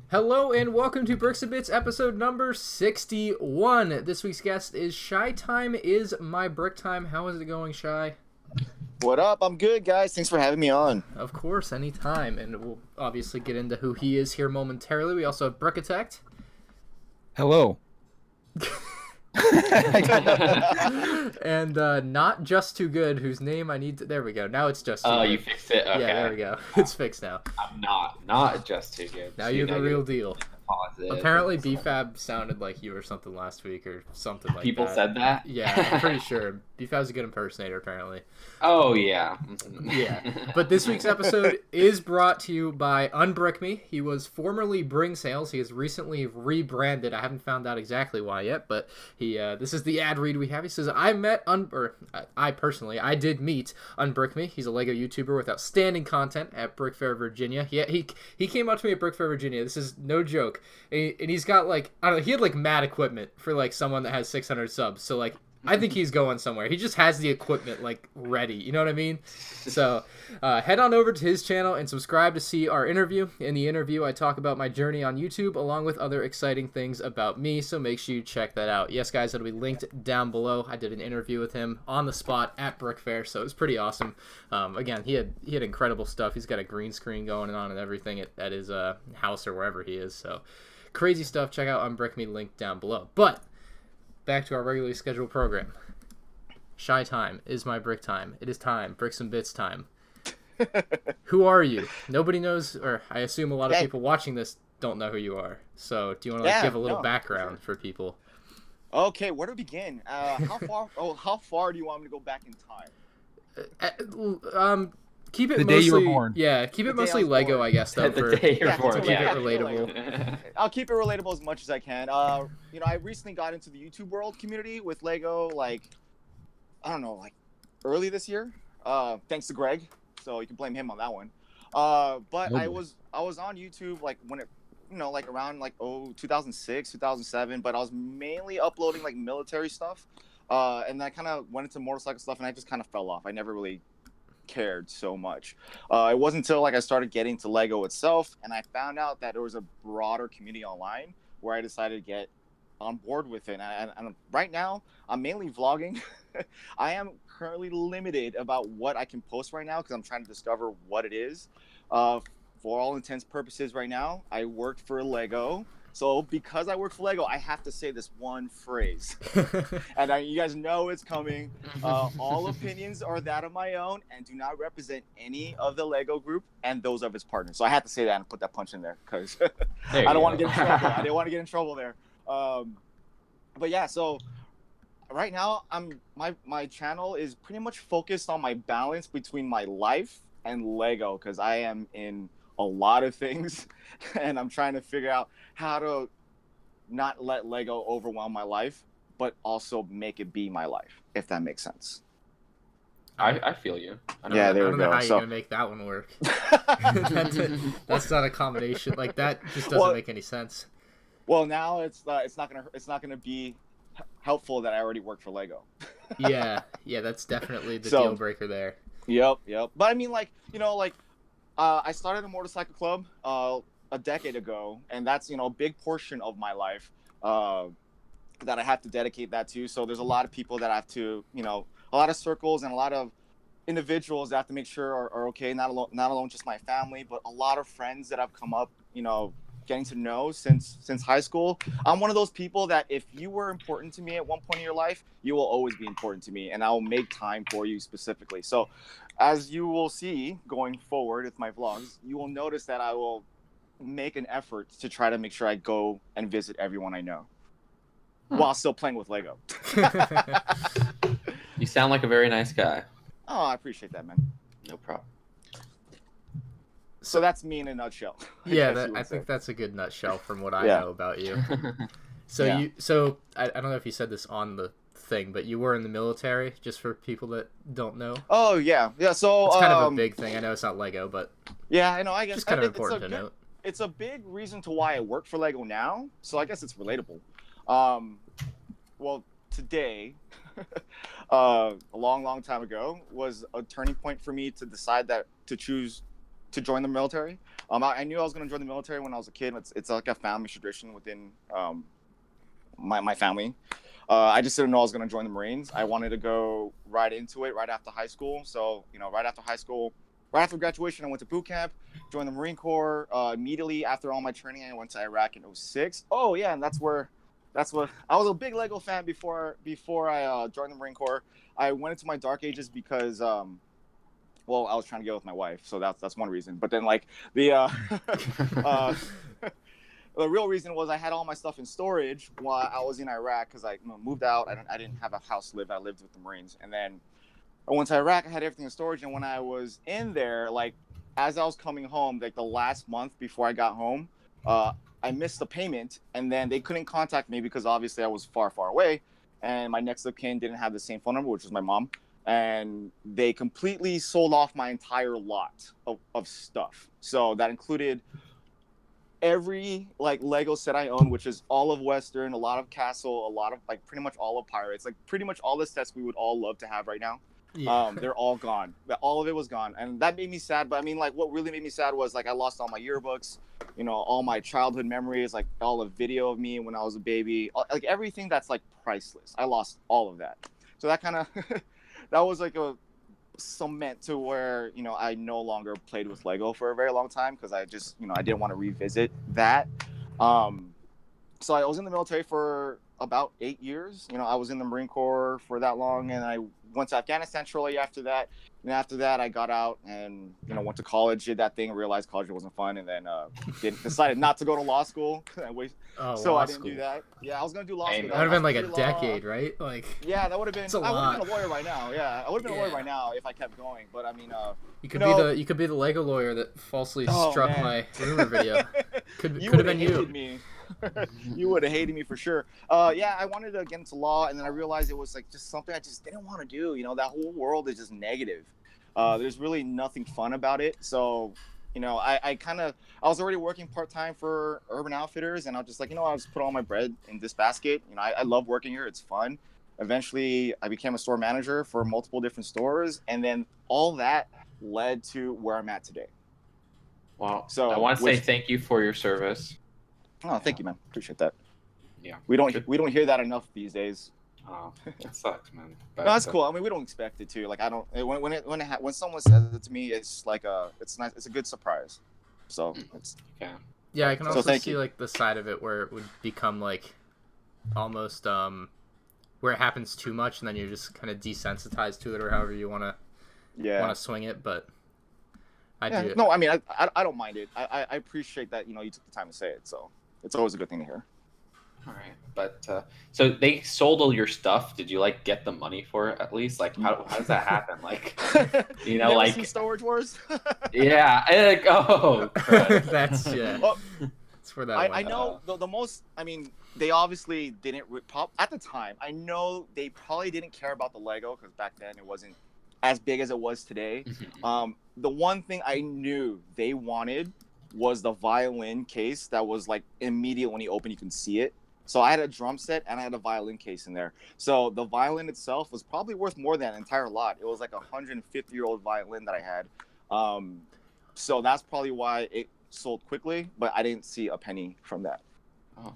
Hello and welcome to Bricks and Bits episode number 61. This week's guest is Shy. Time is my brick time. How is it going, Shy? What up? I'm good, guys. Thanks for having me on. Of course, anytime. And we'll obviously get into who he is here momentarily. We also have Brickitect. Hello. And Not Just Too Good, whose name I need to... There we go. Now it's Just Too Oh, Good. you fixed it? Okay. Yeah, there we go. It's fixed now. I'm not just too good. Now you're the real deal. Positive. Apparently, BFAB sounded like you or something last week or something like People that. said that? Yeah, I'm pretty sure. BFAB's a good impersonator, apparently. Oh, yeah. Yeah. But this week's episode is brought to you by Unbrick Me. He was formerly Bring Sales. He has recently rebranded. I haven't found out exactly why yet, but this is the ad read we have. He says, I did meet Unbrick Me. He's a Lego YouTuber with outstanding content at Brick Fair, Virginia. He came up to me at Brick Fair, Virginia. This is no joke. And he's got like, I don't know, he had like mad equipment for like someone that has 600 subs. So like, I think he's going somewhere. He just has the equipment like ready. You know what I mean? So head on over to his channel and subscribe to see our interview. In the interview, I talk about my journey on YouTube along with other exciting things about me. So make sure you check that out. Yes, guys, it'll be linked down below. I did an interview with him on the spot at Brick Fair, so it was pretty awesome. Again, he had incredible stuff. He's got a green screen going on and everything at his house or wherever he is. So crazy stuff. Check out Unbrick Me, link down below. But back to our regularly scheduled program. Shy time is my brick time. It is time. Bricks and Bits time. Who are you? Nobody knows, or I assume a lot of people watching this don't know who you are. So do you want to give a little background for people? Okay, where to begin? How far do you want me to go back in time? Keep it The mostly, day you were born. Yeah, keep it The day mostly I was Lego, born. I guess, though. The day you're born. to keep it Yeah. relatable. I'll keep it relatable as much as I can. I recently got into the YouTube world community with Lego, early this year. Thanks to Greg, so you can blame him on that one. But I was on YouTube like when it, around 2006, 2007. But I was mainly uploading like military stuff, and I kind of went into motorcycle stuff, and I just kind of fell off. I never really cared so much. It wasn't until I started getting to Lego itself, and I found out that there was a broader community online where I decided to get on board with it. And right now, I'm mainly vlogging. I am currently limited about what I can post right now because I'm trying to discover what it is. For all intents and purposes, right now, I work for Lego. So because I work for Lego, I have to say this one phrase. And you guys know it's coming. All opinions are that of my own and do not represent any of the Lego group and those of its partners. So I had to say that and put that punch in there because I don't want to get in trouble. I didn't want to get in trouble there. But yeah, so right now my channel is pretty much focused on my balance between my life and Lego because I am in a lot of things and I'm trying to figure out how to not let Lego overwhelm my life, but also make it be my life, if that makes sense. I feel you. I don't know how you're going to make that one work. That's not a combination. Like, that just doesn't make any sense. Well, now it's not gonna be helpful that I already work for Lego. yeah, that's definitely the deal breaker there. Yep. But I mean, I started a motorcycle club a decade ago, and that's a big portion of my life that I have to dedicate that to. So there's a lot of people that I have to, a lot of circles and a lot of individuals that I have to make sure are okay. Not alone just my family, but a lot of friends that I've come up, getting to know since high school. I'm one of those people that if you were important to me at one point in your life, you will always be important to me, and I will make time for you specifically. So as you will see going forward with my vlogs, you will notice that I will make an effort to try to make sure I go and visit everyone I know while still playing with Lego. You sound like a very nice guy. Oh, I appreciate that, man. No problem. So that's me in a nutshell. I think that's a good nutshell from what I know about you. So I don't know if you said this on the thing, but you were in the military, just for people that don't know. Oh yeah. So it's kind of a big thing. I know it's not Lego, but yeah, I know. I guess just kind of important to note. It's a big reason to why I work for Lego now. So I guess it's relatable. Well, today, a long time ago, was a turning point for me to decide to choose to join the military. I knew I was gonna join the military when I was a kid. It's like a family tradition within my family. I just didn't know I was gonna join the Marines. I wanted to go right into it right after high school. So right after high school, right after graduation, I went to boot camp, joined the Marine Corps. Immediately after all my training, I went to Iraq in '06. Oh yeah, and that's what I was a big Lego fan before I joined the Marine Corps. I went into my dark ages because well, I was trying to get with my wife, so that's one reason. But then like the uh, the real reason was I had all my stuff in storage while I was in Iraq because I moved out. I didn't have a house to live. I lived with the Marines, and then I went to Iraq. I had everything in storage, and when I was in there, like as I was coming home, like the last month before I got home, I missed the payment, and then they couldn't contact me because obviously I was far, far away, and my next of kin didn't have the same phone number, which was my mom, and they completely sold off my entire lot of stuff. So that included every like Lego set I own, which is all of Western, a lot of Castle, a lot of like pretty much all of Pirates, like pretty much all the sets we would all love to have right now. Yeah. They're all gone. All of it was gone, and that made me sad. But I mean, like, what really made me sad was like I lost all my yearbooks, all my childhood memories, like all the video of me when I was a baby, like everything that's like priceless. I lost all of that. So that kind of that was like a cement to where I no longer played with Lego for a very long time because I just I didn't want to revisit that. So I was in the military for about 8 years. I was in the Marine Corps for that long, and I went to Afghanistan shortly after that. And after that, I got out and went to college, did that thing, realized college wasn't fun, and then decided not to go to law school. So law I didn't school. do that. Yeah, I was gonna do law school. That would have been like a law. decade, right? Like. Yeah, that would have been. It's a I would have lot. been a lawyer right now. Yeah, I would have been a lawyer right now if I kept going. But I mean, you could be the Lego lawyer that falsely struck man. my rumor video. Could have been you. Me. You would have hated me for sure. Yeah, I wanted to get into law, and then I realized it was like just something I just didn't want to do. That whole world is just negative. There's really nothing fun about it. So, I was already working part-time for Urban Outfitters, and I was just like, I'll just put all my bread in this basket. I love working here. It's fun. Eventually, I became a store manager for multiple different stores, and then all that led to where I'm at today. Well, So I want to say thank you for your service. Oh, thank you, man. Appreciate that. Yeah. We don't hear that enough these days. Oh, it sucks, man. No, that's cool. I mean, we don't expect it to. Like, I don't. When someone says it to me, it's like it's nice. It's a good surprise. So it's. Yeah. Yeah, I can also see you. like the side of it where it would become like almost where it happens too much, and then you're just kind of desensitized to it, or however you want to swing it. But I do. No, I mean, I don't mind it. I appreciate that you took the time to say it. So it's always a good thing to hear. All right, but so they sold all your stuff. Did you like get the money for it at least? Like, how does that happen? Like, Never like seen Star Wars. Yeah, like That's Well, that's where that. I know the most. I mean, they obviously didn't pop at the time. I know they probably didn't care about the Lego because back then it wasn't as big as it was today. The one thing I knew they wanted was the violin case that was like immediate when you open, you can see it. So I had a drum set and I had a violin case in there. So the violin itself was probably worth more than an entire lot. It was like a 150-year-old violin that I had. So that's probably why it sold quickly, but I didn't see a penny from that. Oh,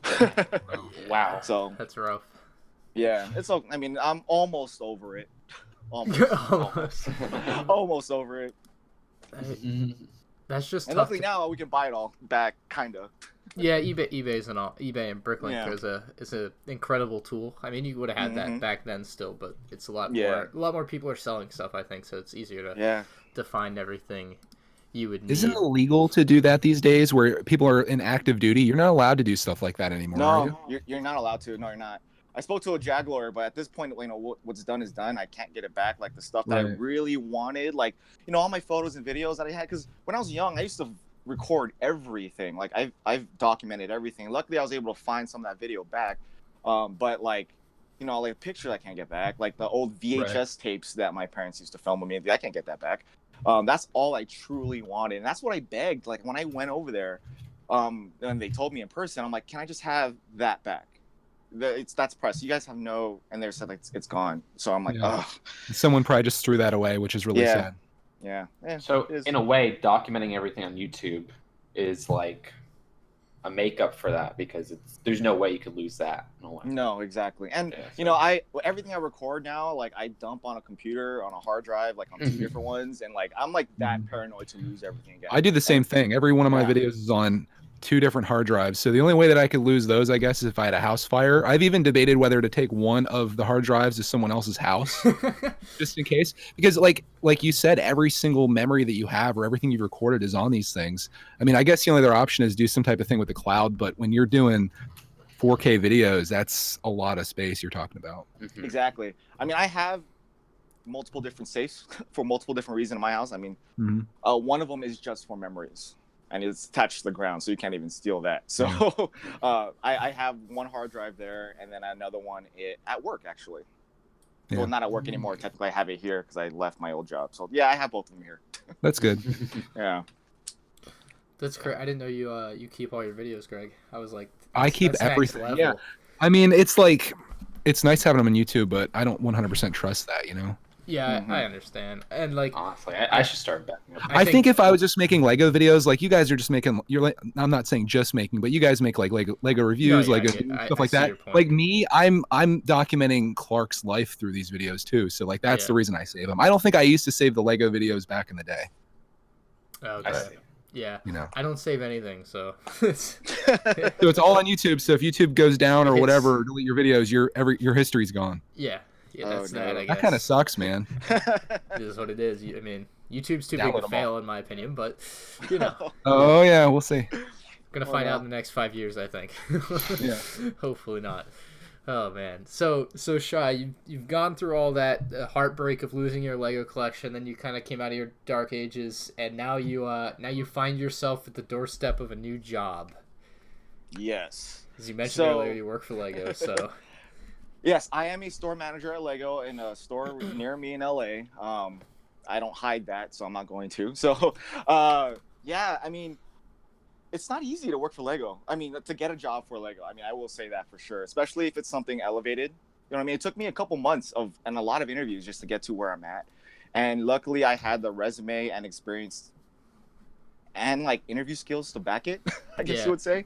wow. So that's rough. Yeah, I mean, I'm almost over it. Almost over it. That's just and tough. luckily now we can buy it all back, kinda. Yeah, eBay and Bricklink is a incredible tool. I mean, you would have had that back then still, but it's a lot more people are selling stuff, I think, so it's easier to find everything you would need. Isn't it illegal to do that these days where people are in active duty? You're not allowed to do stuff like that anymore. No, you're not allowed to. No, you're not. I spoke to a JAG lawyer, but at this point, what's done is done. I can't get it back. Like the stuff that I really wanted, like all my photos and videos that I had. Because when I was young, I used to record everything. Like I've documented everything. Luckily, I was able to find some of that video back. But like like pictures I can't get back. Like the old VHS tapes that my parents used to film with me, I can't get that back. That's all I truly wanted, and that's what I begged. Like when I went over there, and they told me in person, I'm like, can I just have that back? That's press. You guys have no, and they said like it's gone. So I'm like, ugh. Someone probably just threw that away, which is really sad. Yeah. So in a way, documenting everything on YouTube is like a makeup for that because there's no way you could lose that. No way. No, exactly. And Yeah, you know, everything I record now, like I dump on a computer, on a hard drive, like on two different ones, and like I'm like that paranoid to lose everything again. I do the same thing. Every one of my Yeah. videos is on 2 different hard drives. So the only way that I could lose those, I guess, is if I had a house fire. I've even debated whether to take one of the hard drives to someone else's house just in case. Because like you said, every single memory that you have or everything you've recorded is on these things. I mean, I guess the only other option is do some type of thing with the cloud, but when you're doing 4K videos, that's a lot of space you're talking about. Exactly. I mean, I have multiple different safes for multiple different reasons in my house. I mean, one of them is just for memories, and it's attached to the ground, so you can't even steal that. So I have one hard drive there, and then another one at work, actually. Yeah. Well, not at work anymore. Technically, I have it here because I left my old job. So yeah, I have both of them here. That's good. Yeah. That's great. I didn't know you keep all your videos, Greg. I was like, I keep that's next everything. level. Yeah. I mean, it's like, it's nice having them on YouTube, but I don't 100% trust that, you know? Yeah, I understand. And like, honestly, I should start backing up. I think if I was just making Lego videos, like you guys are just making, I'm not saying just making, but you guys make like Lego reviews, No, yeah, Lego stuff like that. Like me, I'm documenting Clark's life through these videos too. So like that's the reason I save them. I don't think I used to save the Lego videos back in the day. Okay. Yeah. You know, I don't save anything, so. So it's all on YouTube. So if YouTube goes down or whatever, delete your videos, your history's gone. Yeah. Yeah, that's that, I guess. That kind of sucks, man. It is what it is. I mean, YouTube's too big to fail, in my opinion, but, you know. Oh, yeah, we'll see. Gonna find out in the next 5 years, I think. Yeah. Hopefully not. Oh, man. So Shai, you've gone through all that heartbreak of losing your Lego collection, then you kind of came out of your dark ages, and now you find yourself at the doorstep of a new job. Yes. As you mentioned earlier, you work for Lego, so... Yes, I am a store manager at Lego in a store near me in LA. I don't hide that, so I'm not going to. So, yeah, I mean, it's not easy to work for Lego. I mean, to get a job for Lego. I mean, I will say that for sure, especially if it's something elevated. You know what I mean? It took me a couple months and a lot of interviews just to get to where I'm at. And luckily, I had the resume and experience and like interview skills to back it, I guess you would say.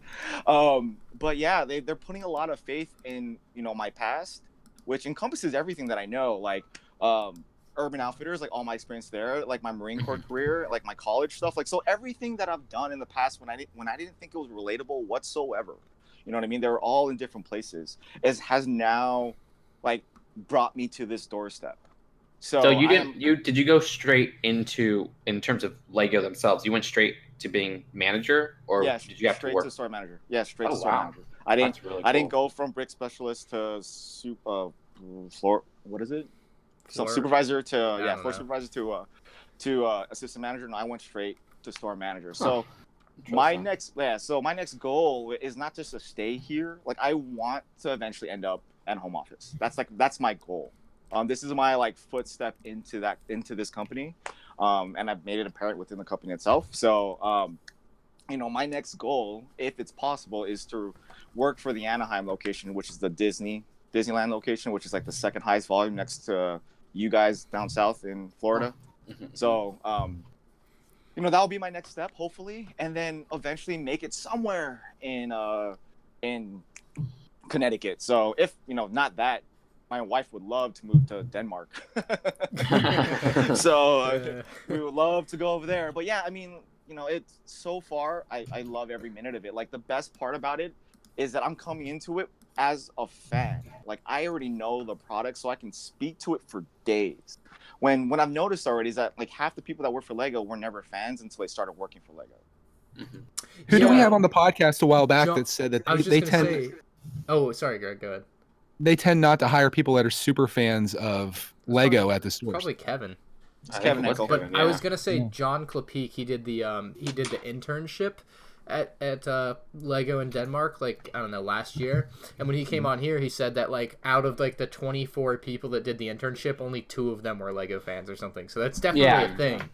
But yeah, they're putting a lot of faith in, you know, my past, which encompasses everything that I know, like Urban Outfitters, like all my experience there, like my Marine Corps career, like my college stuff, like so everything that I've done in the past when I didn't think it was relatable whatsoever. You know what I mean? They were all in different places. Has now like brought me to this doorstep. So did you go straight into, in terms of Lego themselves, you went straight to being manager, or did you have to work? Straight to store manager. Yeah, straight to store manager. I didn't go from brick specialist to floor. What is it? Some supervisor to floor supervisor to assistant manager. And I went straight to store manager. So my next goal is not just to stay here. Like I want to eventually end up at home office. That's my goal. This is my like footstep into this company, and I've made it apparent within the company itself. So, you know, my next goal, if it's possible, is to work for the Anaheim location, which is the Disneyland location, which is like the second highest volume next to you guys down south in Florida. So, you know, that'll be my next step, hopefully, and then eventually make it somewhere in Connecticut. So, if you know, not that. My wife would love to move to Denmark. So we would love to go over there. But yeah, I mean, you know, it's so far, I love every minute of it. Like the best part about it is that I'm coming into it as a fan. Like I already know the product, so I can speak to it for days. When I've noticed already is that like half the people that work for Lego were never fans until they started working for Lego. Who do we have on the podcast a while back that said that they tend... Oh, sorry, Greg, go ahead. They tend not to hire people that are super fans of Lego at the store. Probably Kevin. It's Kevin Nickel. But I was gonna say John Klapeek. He did the internship at Lego in Denmark, like I don't know, last year. And when he came on here, he said that like out of like the 24 people that did the internship, only 2 of them were Lego fans or something. So that's definitely a thing.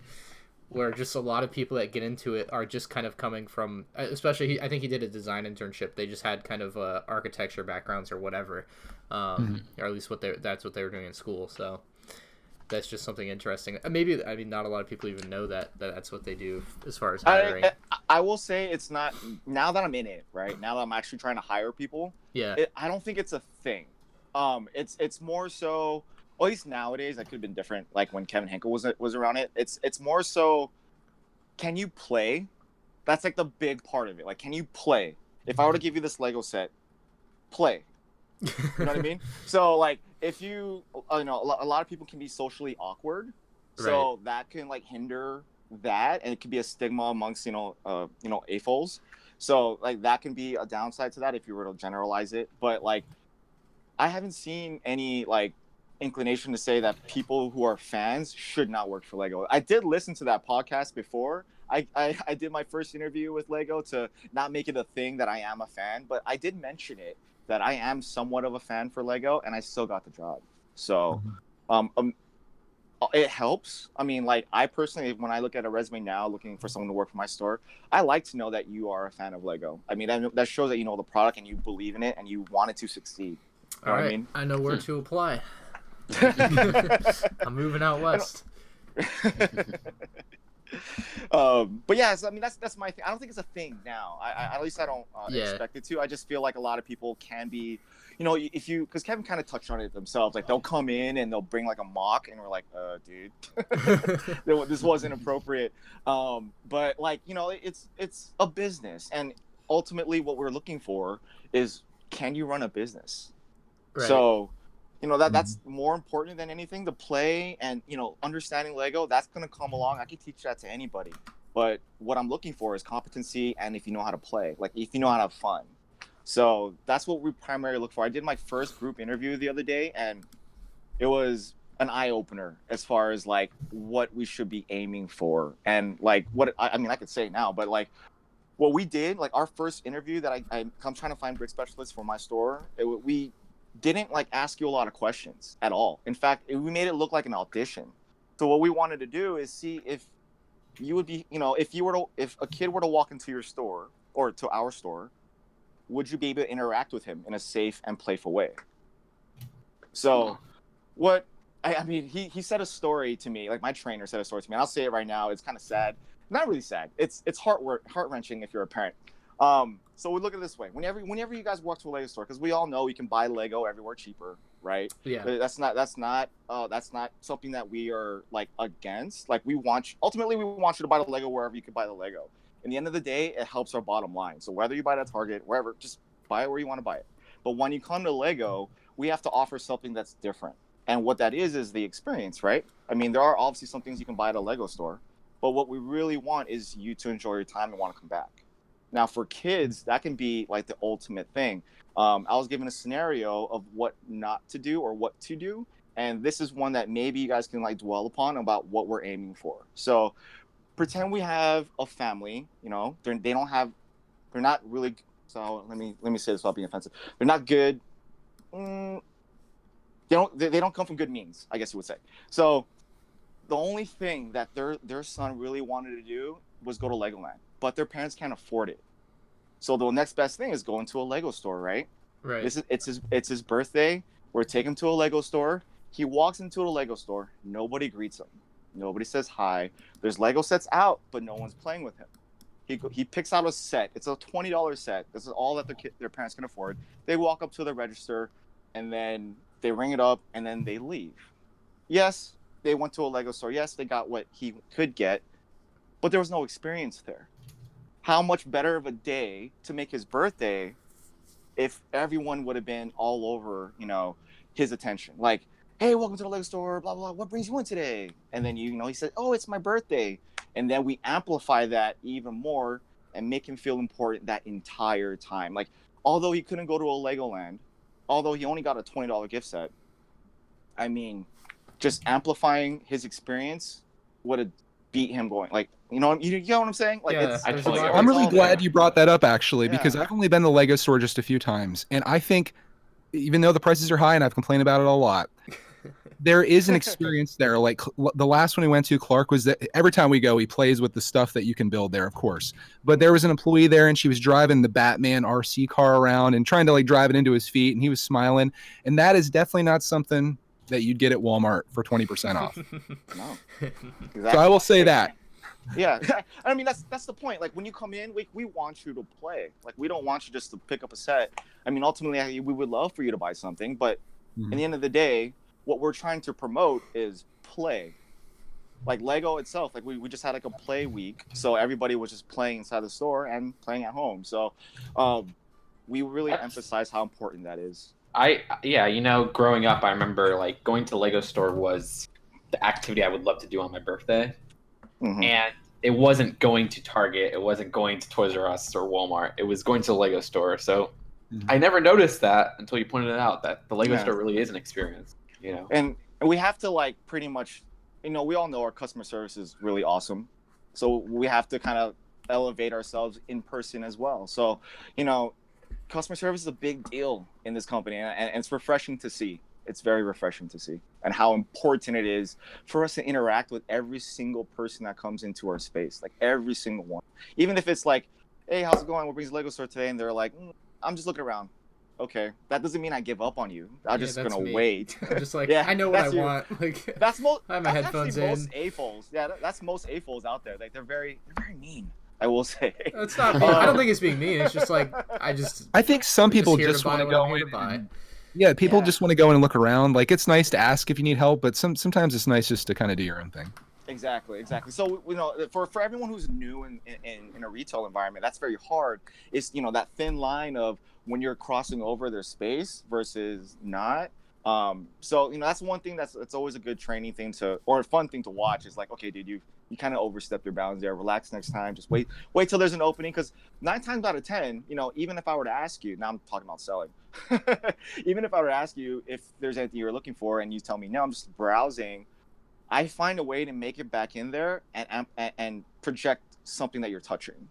Where just a lot of people that get into it are just kind of coming from, especially I think he did a design internship. They just had kind of architecture backgrounds or whatever, or at least that's what they were doing in school. So that's just something interesting. Maybe, I mean, not a lot of people even know that's what they do as far as hiring. I will say it's not, now that I'm in it, right? Now that I'm actually trying to hire people, Yeah. I don't think it's a thing. It's more so, at least nowadays, that could have been different. Like when Kevin Henkel was around it. It's more so, can you play? That's like the big part of it. Like, can you play? If I were to give you this Lego set, play. You know what I mean? So like, if you know, a lot of people can be socially awkward, so that can like hinder that, and it can be a stigma amongst AFOLs. So like that can be a downside to that if you were to generalize it. But like, I haven't seen any like inclination to say that people who are fans should not work for Lego. I did listen to that podcast before. I did my first interview with Lego to not make it a thing that I am a fan, but I did mention it that I am somewhat of a fan for Lego, and I still got the job. So it helps. I mean, like, I personally, when I look at a resume now looking for someone to work for my store, I like to know that you are a fan of Lego. I mean, that shows that you know the product and you believe in it and you want it to succeed. All right, I mean? I know where to apply. I'm moving out west. But yeah, so, I mean, that's my thing. I don't think it's a thing now. At least I don't expect it to. I just feel like a lot of people can be, because Kevin kind of touched on it themselves. Like, they'll come in and they'll bring like a mock, and we're like, dude, this wasn't appropriate. But like, it's a business, and ultimately what we're looking for is, can you run a business? Right. So, that's more important than anything. The play and, understanding Lego, that's going to come along. I can teach that to anybody. But what I'm looking for is competency, and if you know how to play, like if you know how to have fun. So that's what we primarily look for. I did my first group interview the other day, and it was an eye-opener as far as like what we should be aiming for. And like I mean, I could say now, but like what we did, like our first interview that I'm trying to find brick specialists for my store, we didn't like ask you a lot of questions at all. In fact, we made it look like an audition. So what we wanted to do is see if you would be, if a kid were to walk into your store or to our store, would you be able to interact with him in a safe and playful way? So I mean, he said a story to me, like my trainer said a story to me. And I'll say it right now. It's kind of sad. Not really sad. It's heart-wrenching if you're a parent. So we look at it this way. Whenever you guys walk to a Lego store, because we all know you can buy Lego everywhere cheaper, right? Yeah. But that's not something that we are like against. Like ultimately we want you to buy the Lego wherever you can buy the Lego. In the end of the day, it helps our bottom line. So whether you buy it at Target, wherever, just buy it where you want to buy it. But when you come to Lego, we have to offer something that's different. And what that is the experience, right? I mean, there are obviously some things you can buy at a Lego store, but what we really want is you to enjoy your time and want to come back. Now, for kids, that can be like the ultimate thing. I was given a scenario of what not to do or what to do, and this is one that maybe you guys can like dwell upon about what we're aiming for. So, pretend we have a family. They're not really. So let me say this without being offensive. They're not good. They don't come from good means, I guess you would say. So, the only thing that their son really wanted to do was go to Legoland, but their parents can't afford it. So the next best thing is going to a Lego store, right? Right. It's his birthday. We're taking him to a Lego store. He walks into a Lego store. Nobody greets him. Nobody says hi. There's Lego sets out, but no one's playing with him. He picks out a set. It's a $20 set. This is all that their parents can afford. They walk up to the register, and then they ring it up, and then they leave. Yes, they went to a Lego store. Yes, they got what he could get, but there was no experience there. How much better of a day to make his birthday if everyone would have been all over, his attention. Like, hey, welcome to the Lego store, blah, blah, blah. What brings you in today? And then, he said, oh, it's my birthday. And then we amplify that even more and make him feel important that entire time. Like, although he couldn't go to a Legoland, although he only got a $20 gift set, I mean, just amplifying his experience would have beat him going. Like, you know what I'm saying? Like, Yeah, I'm really glad you brought that up, actually, because Yeah. I've only been to the Lego store just a few times, and I think, even though the prices are high and I've complained about it a lot, there is an experience there. Like the last one we went to, Clark, was that every time we go, he plays with the stuff that you can build there, of course. But there was an employee there, and she was driving the Batman RC car around and trying to like drive it into his feet, and he was smiling. And that is definitely not something that you'd get at Walmart for 20% off. No. So I will say that. Yeah, I mean that's the point. Like when you come in, we want you to play. Like we don't want you just to pick up a set. I mean, ultimately, we would love for you to buy something, but at the end of the day, what we're trying to promote is play. Like Lego itself, like we just had like a play week, so everybody was just playing inside the store and playing at home. So, we really emphasize how important that is. Growing up, I remember like going to the Lego store was the activity I would love to do on my birthday. And it wasn't going to Target, it wasn't going to Toys R Us or Walmart, it was going to the Lego store. So I never noticed that until you pointed it out, that the Lego store really is an experience, you know. And we have to like pretty much, we all know our customer service is really awesome, so we have to kind of elevate ourselves in person as well. So customer service is a big deal in this company, and it's refreshing to see. It's very refreshing to see, and how important it is for us to interact with every single person that comes into our space, like every single one. Even if it's like, hey, how's it going? We're bringing the Lego store today, and they're like, I'm just looking around. Okay, that doesn't mean I give up on you. I'm just gonna wait. I'm just like, I know what I want. Like that's I have my headphones in. Most AFOLs. Yeah, that's most AFOLs out there. Like they're very mean, I will say. It's not mean. I don't think it's being mean. It's just like I think some people just want to go in. Yeah, people just want to go in and look around. Like it's nice to ask if you need help, but sometimes it's nice just to kind of do your own thing. Exactly. So for everyone who's new in a retail environment, that's very hard. It's that thin line of when you're crossing over their space versus not. So that's one thing that's always a good training thing or a fun thing to watch. Is like, okay, dude, you kind of overstepped your bounds there. Relax next time. Just wait till there's an opening, because 9 times out of 10, even if I were to ask you, now I'm talking about selling. Even if I were to ask you if there's anything you're looking for, and you tell me no, I'm just browsing, I find a way to make it back in there and project something that you're touching.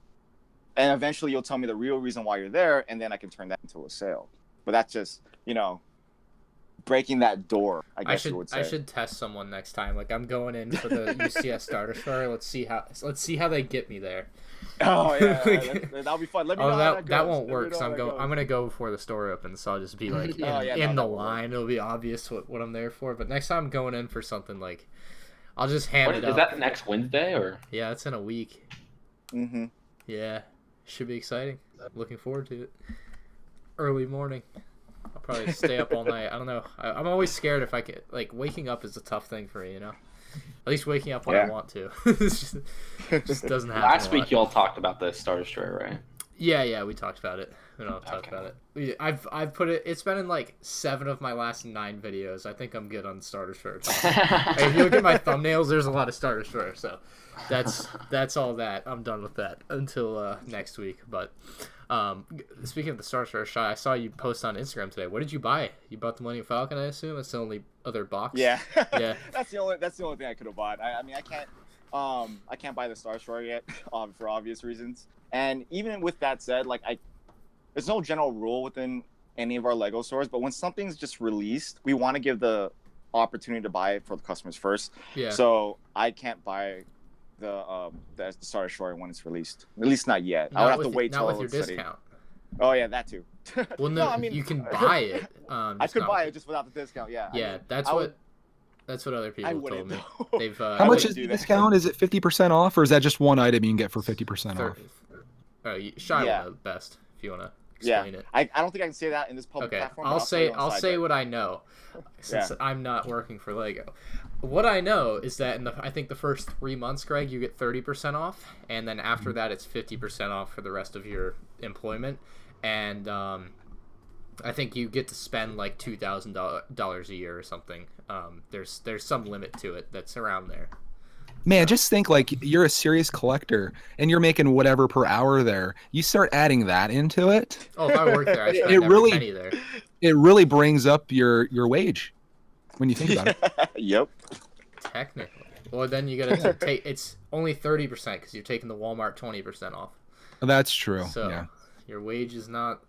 And eventually you'll tell me the real reason why you're there, and then I can turn that into a sale. But that's just, breaking that door, I guess you would say. I should test someone next time. Like I'm going in for the UCS starter store. Let's see how they get me there. Oh yeah, that'll be fun. Let me know how that goes. That won't work. So I'm gonna go before the store opens. So I'll just be like in the line. It'll be obvious what I'm there for. But next time I'm going in for something, like I'll just ham it up. Is that next Wednesday or? Yeah, it's in a week. Yeah, should be exciting. Looking forward to it. Early morning. I'll probably stay up all night. I don't know. I'm always scared if I could. Like waking up is a tough thing for me, At least waking up when I want to. It just doesn't happen. Last week you all talked about the Star Destroyer, right? Yeah, we talked about it. Talked about it. I've put it. It's been in like 7 of my last 9 videos. I think I'm good on Star Destroyer. If you look at my thumbnails, there's a lot of Star Destroyer. So that's all that. I'm done with that until next week. But speaking of the Star Destroyer shot, I saw you post on Instagram today. What did you buy? You bought the Millennium Falcon, I assume. That's the only other box. Yeah. That's the only thing I could have bought. I mean, I can't buy the Star Destroyer yet, for obvious reasons. And even with that said, like there's no general rule within any of our Lego stores, but when something's just released, we want to give the opportunity to buy it for the customers first. Yeah. So I can't buy the Star Destroyer when it's released. At least not yet. I would have to wait till not with your discount. Oh yeah, that too. Well, no, I mean you can buy it. I could buy it just without the discount. Yeah. Yeah, that's what other people told me. They've how much is the discount? Is it 50% off, or is that just one item you can get for 50% off? Shy will know best if you want to explain it. I don't think I can say that in this public platform. I'll say what I know, since I'm not working for Lego. What I know is that I think the first 3 months, Greg, you get 30% off, and then after that it's 50% off for the rest of your employment, and I think you get to spend like $2,000 a year or something. There's some limit to it that's around there. Man, just think, like, you're a serious collector and you're making whatever per hour there. You start adding that into it. Oh, if I worked there, I'd spend every penny there. It really brings up your wage when you think about it. Yep. Technically. Well, then you got to take, it's only 30% because you're taking the Walmart 20% off. That's true. So yeah. Your wage is not.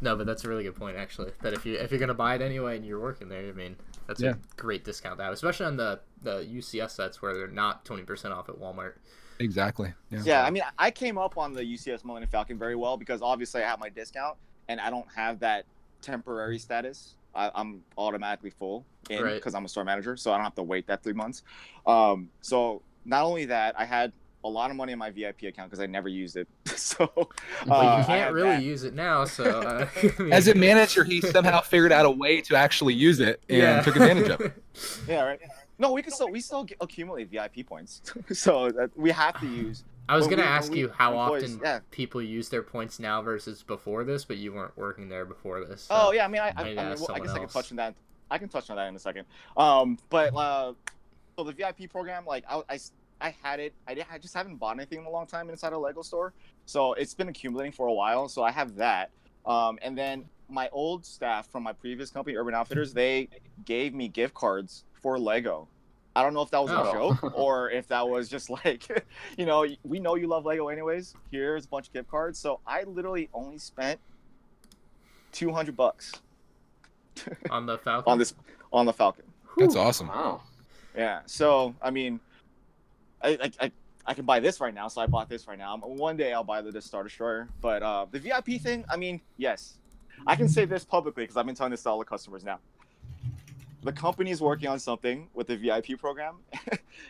No, but that's a really good point, actually. That if you're gonna buy it anyway and you're working there, I mean, that's a great discount to have, especially on the UCS sets where they're not 20% off at Walmart. Exactly. Yeah. I mean, I came up on the UCS Millennium Falcon very well because obviously I have my discount and I don't have that temporary status. I'm automatically full in Right. because I'm a store manager, so I don't have to wait that 3 months. So not only that, I had a lot of money in my VIP account because I never used it. So But you I can't had really that. use it now, so I mean, As a manager, he somehow figured out a way to actually use it and took advantage of it. Yeah, right. No, we still accumulate VIP points, so that we have to use. I was when gonna we- when ask we- you how employees, often yeah. people use their points now versus before this, but you weren't working there before this. So Oh yeah, I mean, I need to ask well, I someone guess I can else. touch on that. I can touch on that in a second. But so the VIP program, like I had it. I just haven't bought anything in a long time inside a Lego store, so it's been accumulating for a while. So I have that. And then my old staff from my previous company, Urban Outfitters, they gave me gift cards for Lego. I don't know if that was a Oh. joke or if that was just like, we know you love Lego anyways. Here's a bunch of gift cards. So I literally only spent $200 On the Falcon. on the Falcon. That's awesome. Wow. Yeah. So I mean, I can buy this right now. So I bought this right now. One day I'll buy the Star Destroyer. But the VIP thing, I mean, yes, I can say this publicly because I've been telling this to all the customers now. The company is working on something with the VIP program,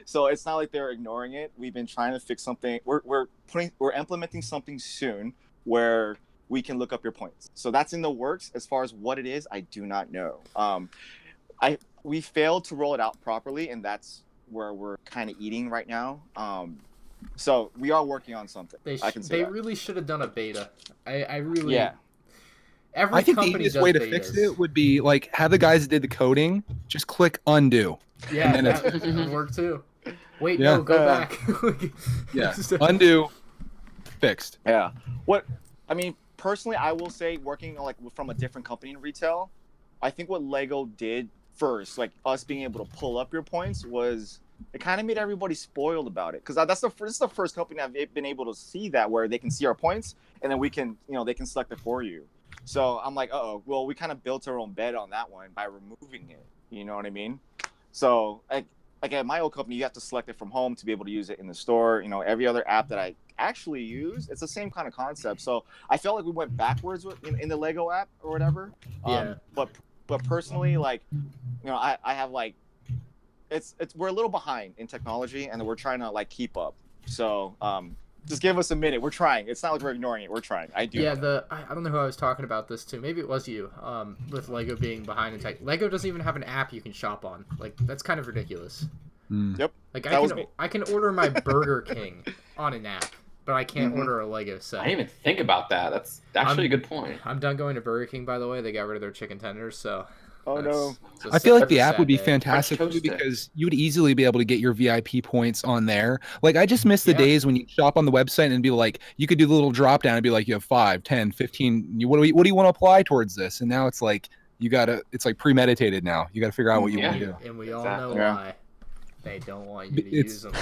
so it's not like they're ignoring it. We've been trying to fix something. We're implementing something soon where we can look up your points. So that's in the works. As far as what it is, I do not know. We failed to roll it out properly, and that's where we're kind of eating right now. So we are working on something. I can say they that. really should have done a beta. I really Yeah. Every I think the company easiest does way to betas. fix it would be like have the guys that did the coding just click undo. Yeah, and then that would work too. Wait, Yeah. no, go back. Yeah, undo, fixed. Yeah. I mean, personally, I will say working like from a different company in retail, I think what Lego did first, like us being able to pull up your points, was it kind of made everybody spoiled about it. Because this is the first company I've been able to see that where they can see our points and then we can, they can select it for you. So I'm like, well, we kind of built our own bed on that one by removing it. You know what I mean? So like at my old company, you have to select it from home to be able to use it in the store. Every other app that I actually use, it's the same kind of concept. So I felt like we went backwards in the Lego app or whatever. Yeah. But personally, like, I have like, we're a little behind in technology and we're trying to like keep up. So just give us a minute. We're trying. It's not like we're ignoring it. We're trying. I do. Yeah, I don't know who I was talking about this to. Maybe it was you. With Lego being behind in tech. Lego doesn't even have an app you can shop on. Like that's kind of ridiculous. Yep. Like That was me. I can order my Burger King on an app, but I can't Mhm. order a Lego set. I didn't even think about that. That's actually a good point. I'm done going to Burger King, by the way. They got rid of their chicken tenders, so. Oh no. I feel like that's the a app sad would be day. fantastic French too toast because you would easily be able to get your VIP points on there. Like I just miss the Yeah. days when you shop on the website and be like, you could do the little drop down and be like, you have 5, 10, 15. What do you want to apply towards this? And now it's like it's like premeditated now. You got to figure out what you Yeah. want to do. And we all know Yeah. why. They don't want you to It's- use them.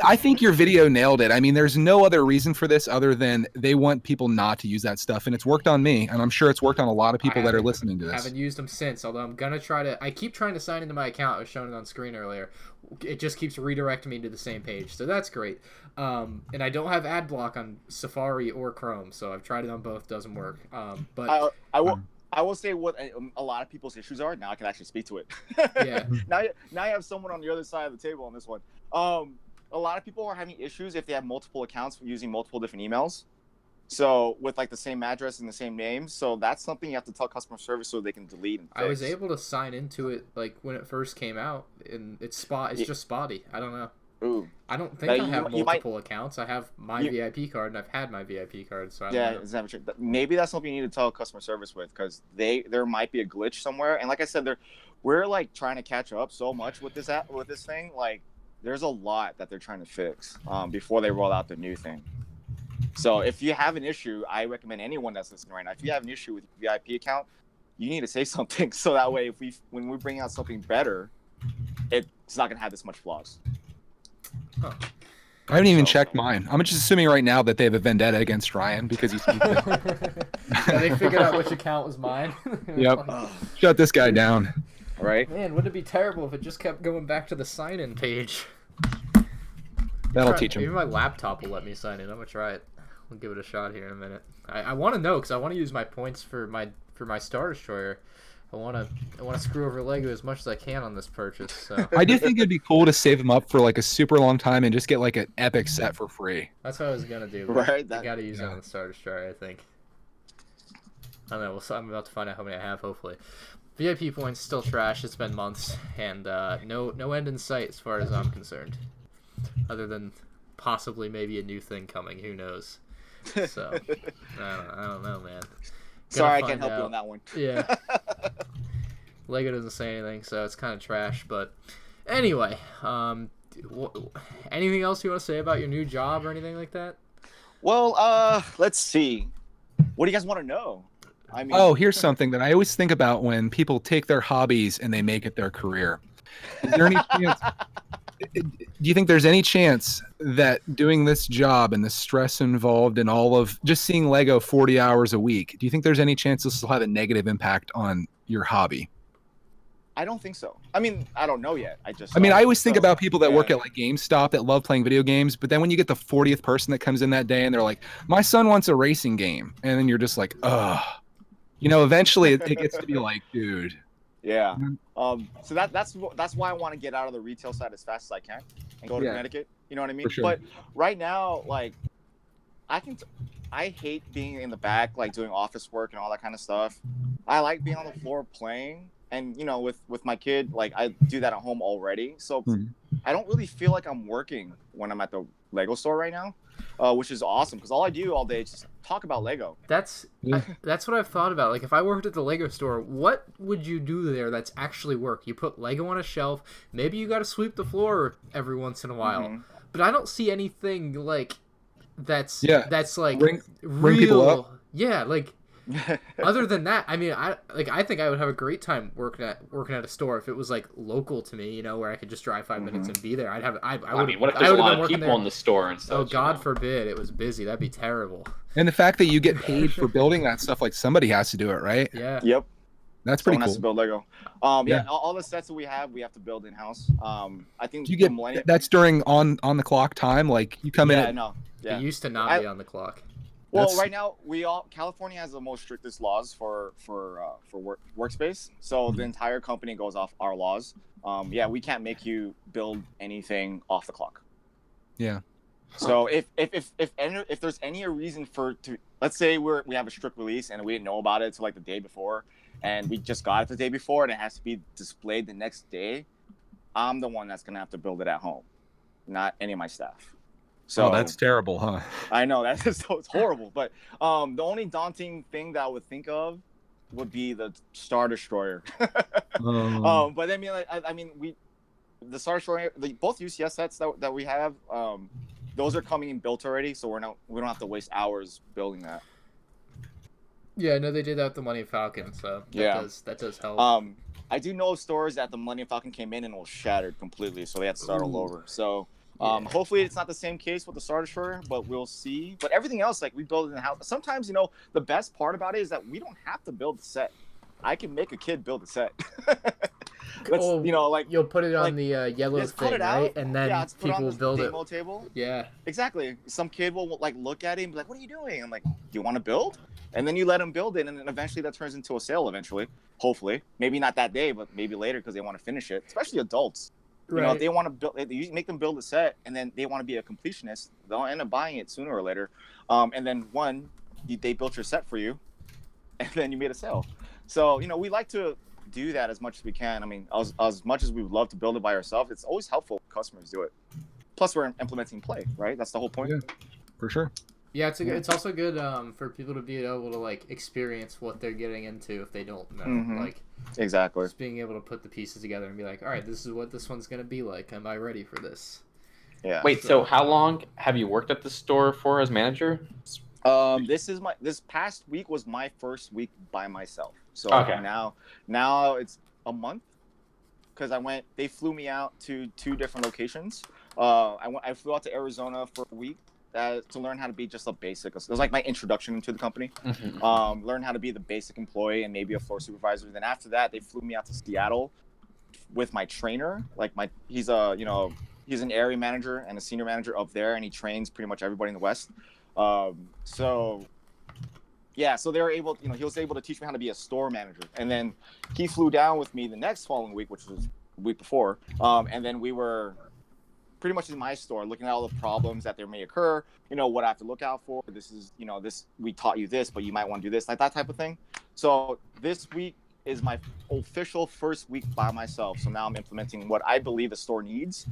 I think your video nailed it. I mean, there's no other reason for this other than they want people not to use that stuff, and it's worked on me, and I'm sure it's worked on a lot of people that are listening to this. Haven't used them since, although I'm gonna try to. I keep trying to sign into my account. I was showing it on screen earlier. It just keeps redirecting me to the same page, so that's great. And I don't have ad block on Safari or Chrome, so I've tried it on both. Doesn't work. But I will say what a lot of people's issues are. Now I can actually speak to it. Yeah. now you have someone on the other side of the table on this one. A lot of people are having issues if they have multiple accounts using multiple different emails. So with like the same address and the same name. So that's something you have to tell customer service so they can delete and fix. I was able to sign into it like when it first came out, and it's just spotty. I don't know. Ooh. I don't think I have you might- multiple accounts. I have my VIP card, and I've had my VIP card, so I don't Yeah, know. exactly. Maybe that's something you need to tell customer service with because there might be a glitch somewhere. And like I said, we're like trying to catch up so much with this thing. Like there's a lot that they're trying to fix before they roll out the new thing. So if you have an issue, I recommend anyone that's listening right now, if you have an issue with your VIP account, you need to say something so that way when we bring out something better, it's not gonna have this much flaws. Huh. I haven't even checked mine. I'm just assuming right now that they have a vendetta against Ryan because he's. Yeah, they figured out which account was mine. Yep. Shut this guy down. Right? Man, wouldn't it be terrible if it just kept going back to the sign-in page? That'll teach Maybe him. my laptop will let me sign in. I'm gonna try it. We'll give it a shot here in a minute. I want to know because I want to use my points for my for my Star Destroyer. I want to screw over Lego as much as I can on this purchase. So I do think it'd be cool to save them up for like a super long time and just get like an epic set for free. that's what I was gonna do. Right, I gotta use it on the Star Destroyer, I think. I don't know. I'm about to find out how many I have. Hopefully, VIP points still trash. It's been months, and no end in sight as far as I'm concerned. Other than possibly maybe a new thing coming. Who knows? So I don't know, man. Sorry, I can't help you on that one. Yeah. Lego doesn't say anything, so it's kind of trash. But anyway, anything else you want to say about your new job or anything like that? Well, let's see. What do you guys want to know? I mean, Oh, here's something that I always think about when people take their hobbies and they make it their career. Is there any chance? Do you think there's any chance that doing this job and the stress involved in all of just seeing Lego 40 hours a week, do you think there's any chance this will have a negative impact on your hobby? I don't think so. I mean, I don't know yet. I always think about people that work at like GameStop that love playing video games, but then when you get the 40th person that comes in that day and they're like, my son wants a racing game, and then you're just like, ugh. Eventually it gets to be like, dude. Yeah. So that's why I want to get out of the retail side as fast as I can and go to Connecticut. You know what I mean? For sure. But right now, like, I hate being in the back, like doing office work and all that kind of stuff. I like being on the floor playing, and with my kid, like I do that at home already. So I don't really feel like I'm working when I'm at the Lego store right now, which is awesome because all I do all day is just talk about Lego. That's what I've thought about. Like, if I worked at the Lego store, what would you do there that's actually work? You put Lego on a shelf. Maybe you got to sweep the floor every once in a while. But I don't see anything like that's like bring real. People up. Yeah, like other than that, I mean, I think I would have a great time working at a store if it was like local to me, where I could just drive 5 minutes and be there. I mean, what if there's a lot of people in the store and stuff? Oh, God forbid it was busy. That'd be terrible. And the fact that you get paid for building that stuff, like somebody has to do it, right? Yeah. Yep. That's pretty Someone cool. has to build Lego. All the sets that we have to build in house. I think Do you get that's during on the clock time, like you come in. It used to not be on the clock. Well, right now California has the most strictest laws for workspace. So the entire company goes off our laws. We can't make you build anything off the clock. Yeah. So if there's any reason let's say we have a strict release and we didn't know about it until like the day before, and we just got it the day before and it has to be displayed the next day, I'm the one that's gonna have to build it at home, not any of my staff. So that's terrible, huh? I know that's it's horrible, but the only daunting thing that I would think of would be the Star Destroyer. But I mean, the Star Destroyer, both UCS sets that we have, those are coming in built already, so we don't have to waste hours building that. Yeah, no, they did that with the Millennium Falcon, so that does help. I do know of stores that the Millennium Falcon came in and it was shattered completely, so they had to start all over. So hopefully it's not the same case with the Star Destroyer, but we'll see. But everything else, like, we build it in the house. Sometimes, the best part about it is that we don't have to build the set. I can make a kid build a set. You'll put it on the yellow thing, right? And then people will build it. Demo table. Yeah. Exactly. Some kid will look at it and be like, "What are you doing?" I'm like, "Do you want to build?" And then you let them build it, and then eventually that turns into a sale. Eventually, hopefully, maybe not that day, but maybe later because they want to finish it. Especially adults. Right. If they want to build, you make them build a set, and then they want to be a completionist. They'll end up buying it sooner or later. And then they built your set for you, and then you made a sale. So we like to do that as much as we can. I mean, as much as we would love to build it by ourselves, it's always helpful if customers do it. Plus, we're implementing play, right? That's the whole point. Yeah, for sure. Yeah, it's also good for people to be able to experience what they're getting into if they don't know. Exactly. Just being able to put the pieces together and be like, all right, this is what this one's gonna be like. Am I ready for this? Yeah. Wait, so how long have you worked at the store for as manager? This past week was my first week by myself. So okay. now it's a month because they flew me out to 2 different locations. I flew out to Arizona for a week to learn how to be just a basic. It was like my introduction to the company. Learn how to be the basic employee and maybe a floor supervisor. Then after that, they flew me out to Seattle with my trainer. He's an area manager and a senior manager up there, and he trains pretty much everybody in the West. So yeah, so they were able, he was able to teach me how to be a store manager, and then he flew down with me the next following week, which was the week before, and then we were pretty much in my store looking at all the problems that there may occur, what I have to look out for. This is, this, we taught you this, but you might want to do this, like that type of thing. So this week is my official first week by myself. So now I'm implementing what I believe the store needs,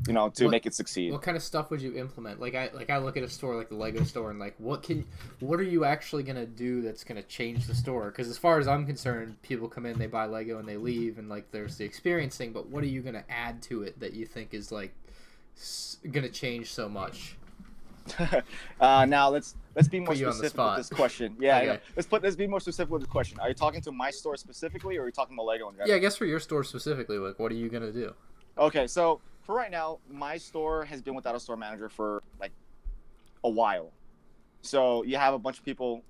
to make it succeed. What kind of stuff would you implement? Like I look at a store like the Lego store, and like what are you actually gonna do that's gonna change the store? Because as far as I'm concerned, people come in, they buy Lego, and they leave, and like there's the experience thing. But what are you gonna add to it that you think is like gonna change so much? Now let's be more specific with this question. Yeah, okay. Yeah. Let's be more specific with the question. Are you talking to my store specifically, or are you talking to Lego in general? Yeah, I guess for your store specifically, like what are you gonna do? Okay, so for right now, my store has been without a store manager for like a while. So you have a bunch of people.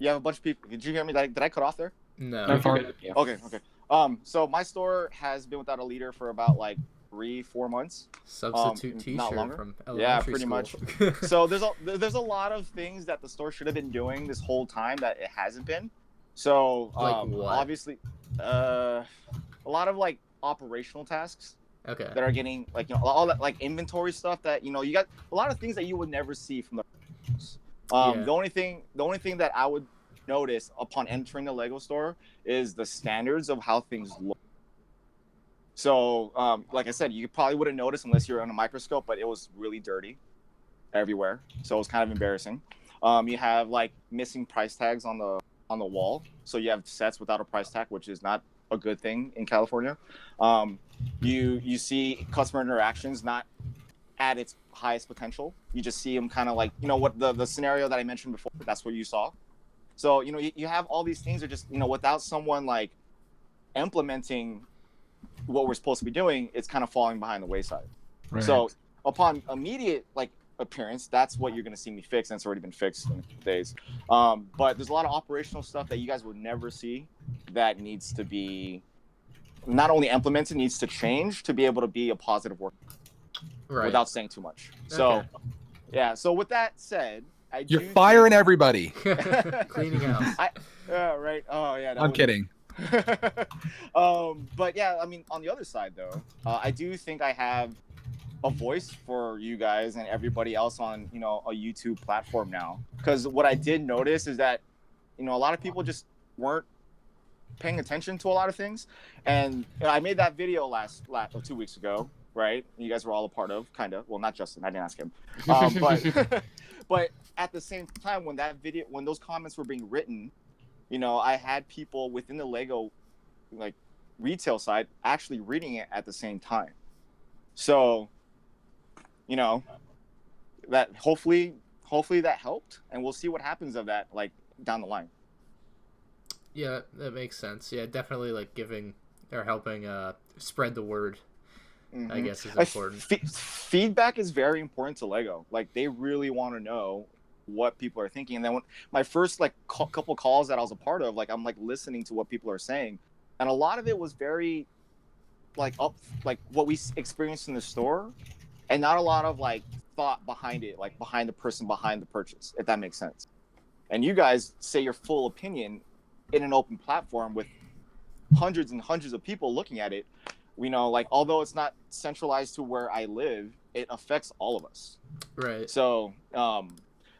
Did you hear me? Did I cut off there? No. Yeah. Okay. So my store has been without a leader for about like 3-4 months. Substitute T-shirt from elementary pretty school. much. So there's a lot of things that the store should have been doing this whole time that it hasn't been. So like what? Obviously, a lot of like operational tasks. Okay. That are getting like all that like inventory stuff that you got a lot of things that you would never see from the. The only thing that I would notice upon entering the Lego store is the standards of how things look. So, like I said, you probably wouldn't notice unless you're on a microscope, but it was really dirty everywhere. So it was kind of embarrassing. You have like missing price tags on the wall. So you have sets without a price tag, which is not a good thing in California. You see customer interactions not at its highest potential. You just see them kind of like, what the scenario that I mentioned before, that's what you saw. So, you have all these things are just, without someone like implementing what we're supposed to be doing, it's kind of falling behind the wayside. Right. So upon immediate like appearance, that's what you're going to see me fix, and it's already been fixed in days. But there's a lot of operational stuff that you guys would never see that needs to be not only implemented, needs to change to be able to be a positive work, right, without saying too much. So yeah, so with that said, you're firing everybody. Cleaning house. Right. Oh yeah. I'm kidding. But yeah, I mean, on the other side though, I do think I have a voice for you guys and everybody else on a YouTube platform now, because what I did notice is that a lot of people just weren't paying attention to a lot of things, and I made that video last 2 weeks ago, right? You guys were all a part of, kind of. Well, not Justin, I didn't ask him, but at the same time, when those comments were being written, I had people within the Lego like retail side actually reading it at the same time. So that hopefully that helped, and we'll see what happens of that like down the line. Yeah, that makes sense. Yeah, definitely like giving or helping spread the word. Mm-hmm. I guess is important. Feedback is very important to Lego. Like they really want to know what people are thinking. And then when my first like couple calls that I was a part of, like I'm like listening to what people are saying, and a lot of it was very like what we experienced in the store, and not a lot of like thought behind it, like behind the person behind the purchase, if that makes sense. And you guys say your full opinion in an open platform with hundreds and hundreds of people looking at it. Like although it's not centralized to where I live, it affects all of us. Right. So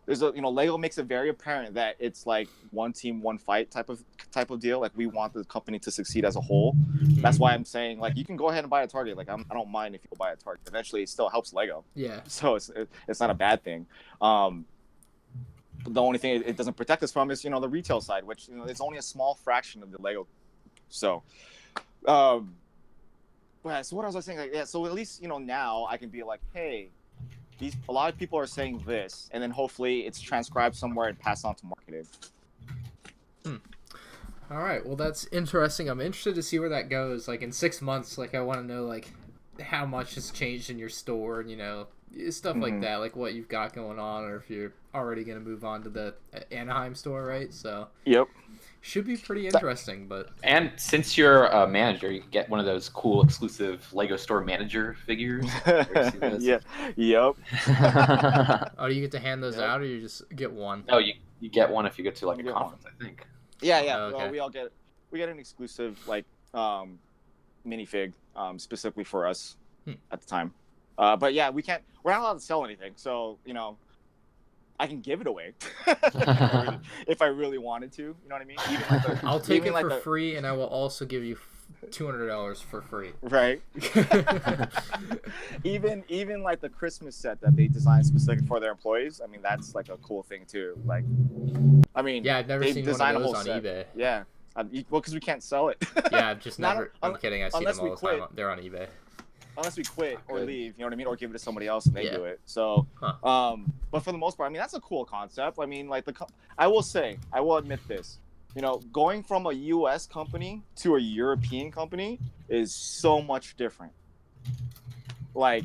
there's Lego makes it very apparent that it's like one team, one fight type of deal. Like we want the company to succeed as a whole. That's why I'm saying like you can go ahead and buy a Target. Like I don't mind if you buy a Target. Eventually, it still helps Lego. Yeah. So it's not a bad thing. The only thing it doesn't protect us from is the retail side, which it's only a small fraction of the Lego. So, so what was I saying? Like, yeah. So at least now I can be like, hey. A lot of people are saying this, and then hopefully it's transcribed somewhere and passed on to marketing. All right, well that's interesting. I'm interested to see where that goes. Like in 6 months, like I want to know like how much has changed in your store, and stuff like that, like what you've got going on, or if you're already gonna move on to the Anaheim store, right? So yep. Should be pretty interesting, but and since you're a manager, you can get one of those cool exclusive Lego Store manager figures. Yeah, yep. Oh, do you get to hand those out, or you just get one? No, You get one if you go to like You a get conference, I think. Yeah, yeah. Oh, okay. Well, we get an exclusive like minifig specifically for us at the time. But yeah, we're not allowed to sell anything. So, I can give it away if I really wanted to. You know what I mean? Even like I'll take even it like for the- free, and I will also give you $200 for free. Right. Even like the Christmas set that they designed specifically for their employees. I mean, that's like a cool thing too. Like, I mean, Yeah, I've never they seen one of designed a those whole on set. eBay. Yeah. Well, because we can't sell it. Yeah, I've just Not- never. I'm kidding. I see unless them we all the quit. time. They're on eBay. Unless we quit or Good. leave, you know what I mean, or give it to somebody else and they Yeah. do it. So, Huh. but for the most part, I mean, that's a cool concept. I mean, like I will admit this. Going from a U.S. company to a European company is so much different. Like,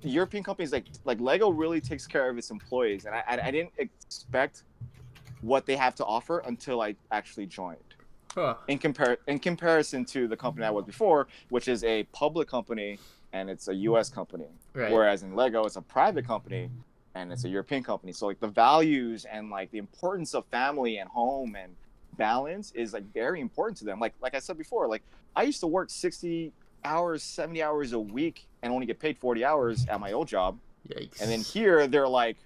European companies, like Lego, really takes care of its employees, and I didn't expect what they have to offer until I actually joined. Huh. In comparison to the company I was before, which is a public company and it's a U.S. company, Right. whereas in Lego it's a private company and it's a European company. So like the values and like the importance of family and home and balance is like very important to them. Like I said before, like I used to work 60 hours, 70 hours a week and only get paid 40 hours at my old job. Yikes. And then here they're like,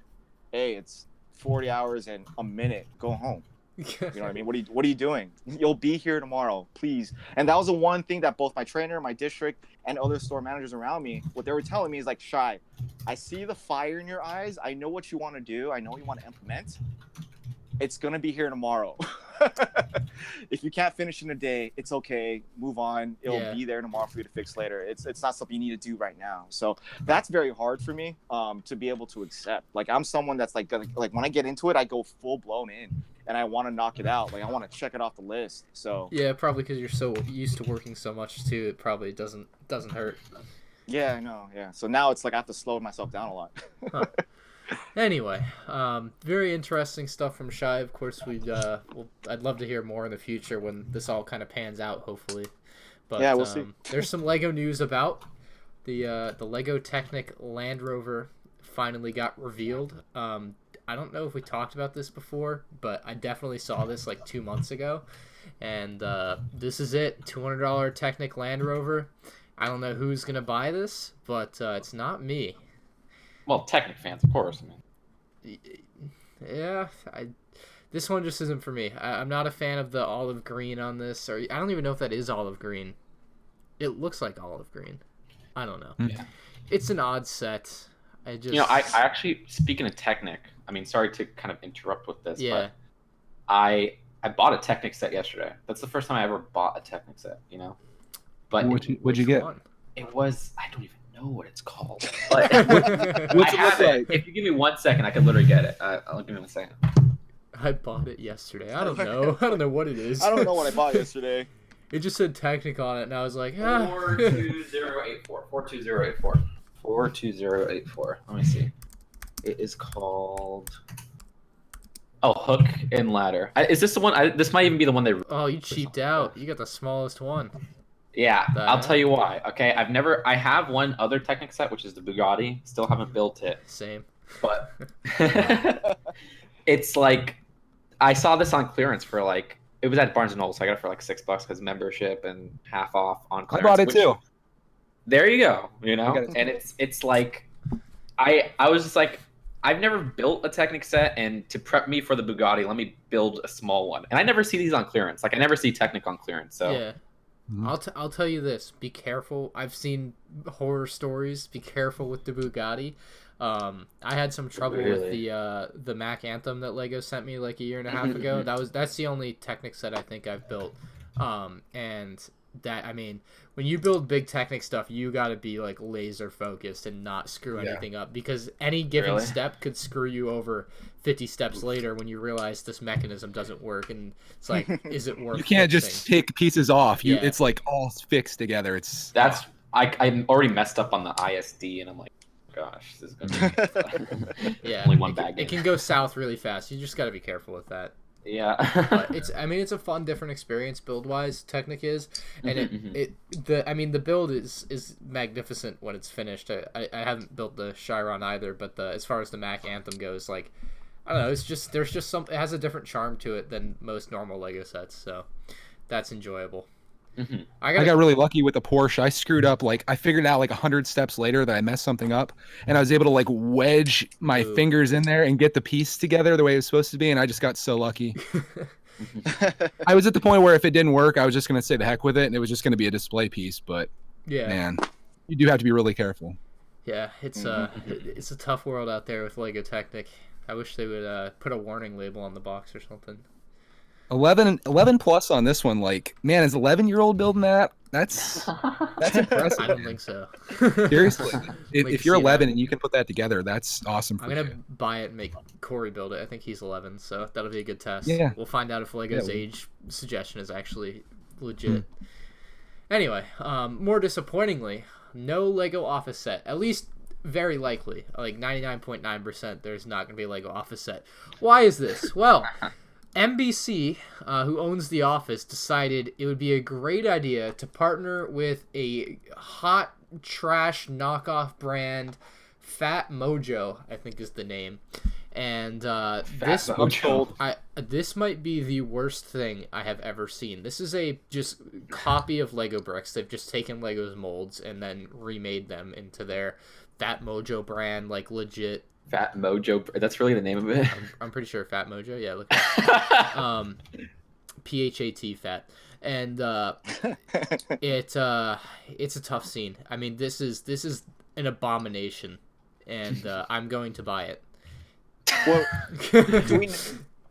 hey, it's 40 hours and a minute, go home. You know what I mean? What are you doing? You'll be here tomorrow, please. And that was the one thing that both my trainer, my district, and other store managers around me, what they were telling me is like, Shy, I see the fire in your eyes. I know what you want to do. I know what you want to implement. It's gonna be here tomorrow. If you can't finish in a day, it's okay. Move on. It'll be there tomorrow for you to fix later. It's not something you need to do right now. So that's very hard for me to be able to accept. Like I'm someone that's like when I get into it, I go full blown in and I want to knock it out. Like I want to check it off the list. So Yeah, probably because you're so used to working so much too. It probably doesn't hurt. yeah, I know. Yeah. So now it's like I have to slow myself down a lot. Huh. Anyway, very interesting stuff from Shy. Of course, I'd love to hear more in the future when this all kind of pans out, hopefully. But yeah, we'll see. There's some Lego news about the Lego Technic Land Rover finally got revealed. I don't know if we talked about this before, but I definitely saw this like 2 months ago, and this is it. $200 Technic Land Rover. I don't know who's gonna buy this, but it's not me. Well, Technic fans, of course. I mean, Yeah, this one just isn't for me. I'm not a fan of the olive green on this, or I don't even know if that is olive green. It looks like olive green. I don't know. Yeah. It's an odd set. I actually, speaking of Technic, I mean, sorry to kind of interrupt with this, Yeah. but I bought a Technic set yesterday. That's the first time I ever bought a Technic set, But What'd you Which get? one? it was, I don't even know what it's called. But What's I it have look it. like? If you give me 1 second, I can literally get it. I'll give me 1 second. I bought it yesterday. I don't know. I don't know what it is. I don't know what I bought yesterday. It just said Technic on it, and I was like, ah. 42084. 42084. 42084. Let me see. It is called. Oh, Hook and Ladder. Is this the one? This might even be the one they. Oh, you cheaped out. You got the smallest one. Yeah, The I'll heck? tell you why. Okay, I have one other Technic set, which is the Bugatti. Still haven't built it, Same. but it's like I saw this on clearance for like it was at Barnes and Noble, so I got it for like $6 because membership and half off on I clearance. bought it which- too. There you go. got it. And it's like I was just like I've never built a Technic set, and to prep me for the Bugatti, let me build a small one. And I never see these on clearance. Like I never see Technic on clearance. So Yeah. Mhm. I'll tell you this. Be careful. I've seen horror stories. Be careful with the Bugatti. I had some trouble with Really? the Mac Anthem that Lego sent me like a year and a half ago. That's the only Technic set I think I've built. And that, I mean, when you build big Technic stuff, you got to be like laser focused and not screw Yeah. anything up, because any given Really? step could screw you over 50 steps later when you realize this mechanism doesn't work, and it's like, is it worth You can't fixing? just take pieces off. Yeah. It's like all fixed together. It's that's I'm already messed up on the ISD, and I'm like, gosh, this is gonna be Yeah, only one it, bag. it can go south really fast. You just got to be careful with that. Yeah. But it's a fun, different experience build wise. Technic is, and the build is magnificent when it's finished. I haven't built the Chiron either, but as far as the Mac Anthem goes, like I don't know. It's just there's just some. It has a different charm to it than most normal Lego sets, so that's enjoyable. Mm-hmm. I got really lucky with the Porsche. I screwed up, like, I figured out like 100 steps later that I messed something up, and I was able to like wedge my fingers in there and get the piece together the way it was supposed to be, and I just got so lucky. I was at the point where if it didn't work, I was just going to say the heck with it, and it was just going to be a display piece, but Yeah. man, you do have to be really careful. Yeah, it's a tough world out there with Lego Technic. I wish they would put a warning label on the box or something. 11 plus on this one. Like, man, is 11-year-old building that? That's impressive. I don't think so. Seriously, Wait if to you're see 11 that. and you can put that together, that's awesome for I'm gonna you. buy it and make Corey build it. I think he's 11, so that'll be a good test. Yeah. We'll find out if Lego's Yeah. age suggestion is actually legit. Anyway, more disappointingly, no Lego Office set. At least very likely, like 99.9%, there's not gonna be a Lego Office set. Why is this? Well, NBC, who owns The Office, decided it would be a great idea to partner with a hot trash knockoff brand, Fat Mojo, I think is the name. And this might be the worst thing I have ever seen. This is a just copy of Lego bricks. They've just taken Lego's molds and then remade them into their Fat Mojo brand, like legit. Fat Mojo. That's really the name of it. I'm pretty sure Fat Mojo. Yeah, look at it. PHAT Fat. And it's a tough scene. I mean, this is an abomination, and I'm going to buy it. Well,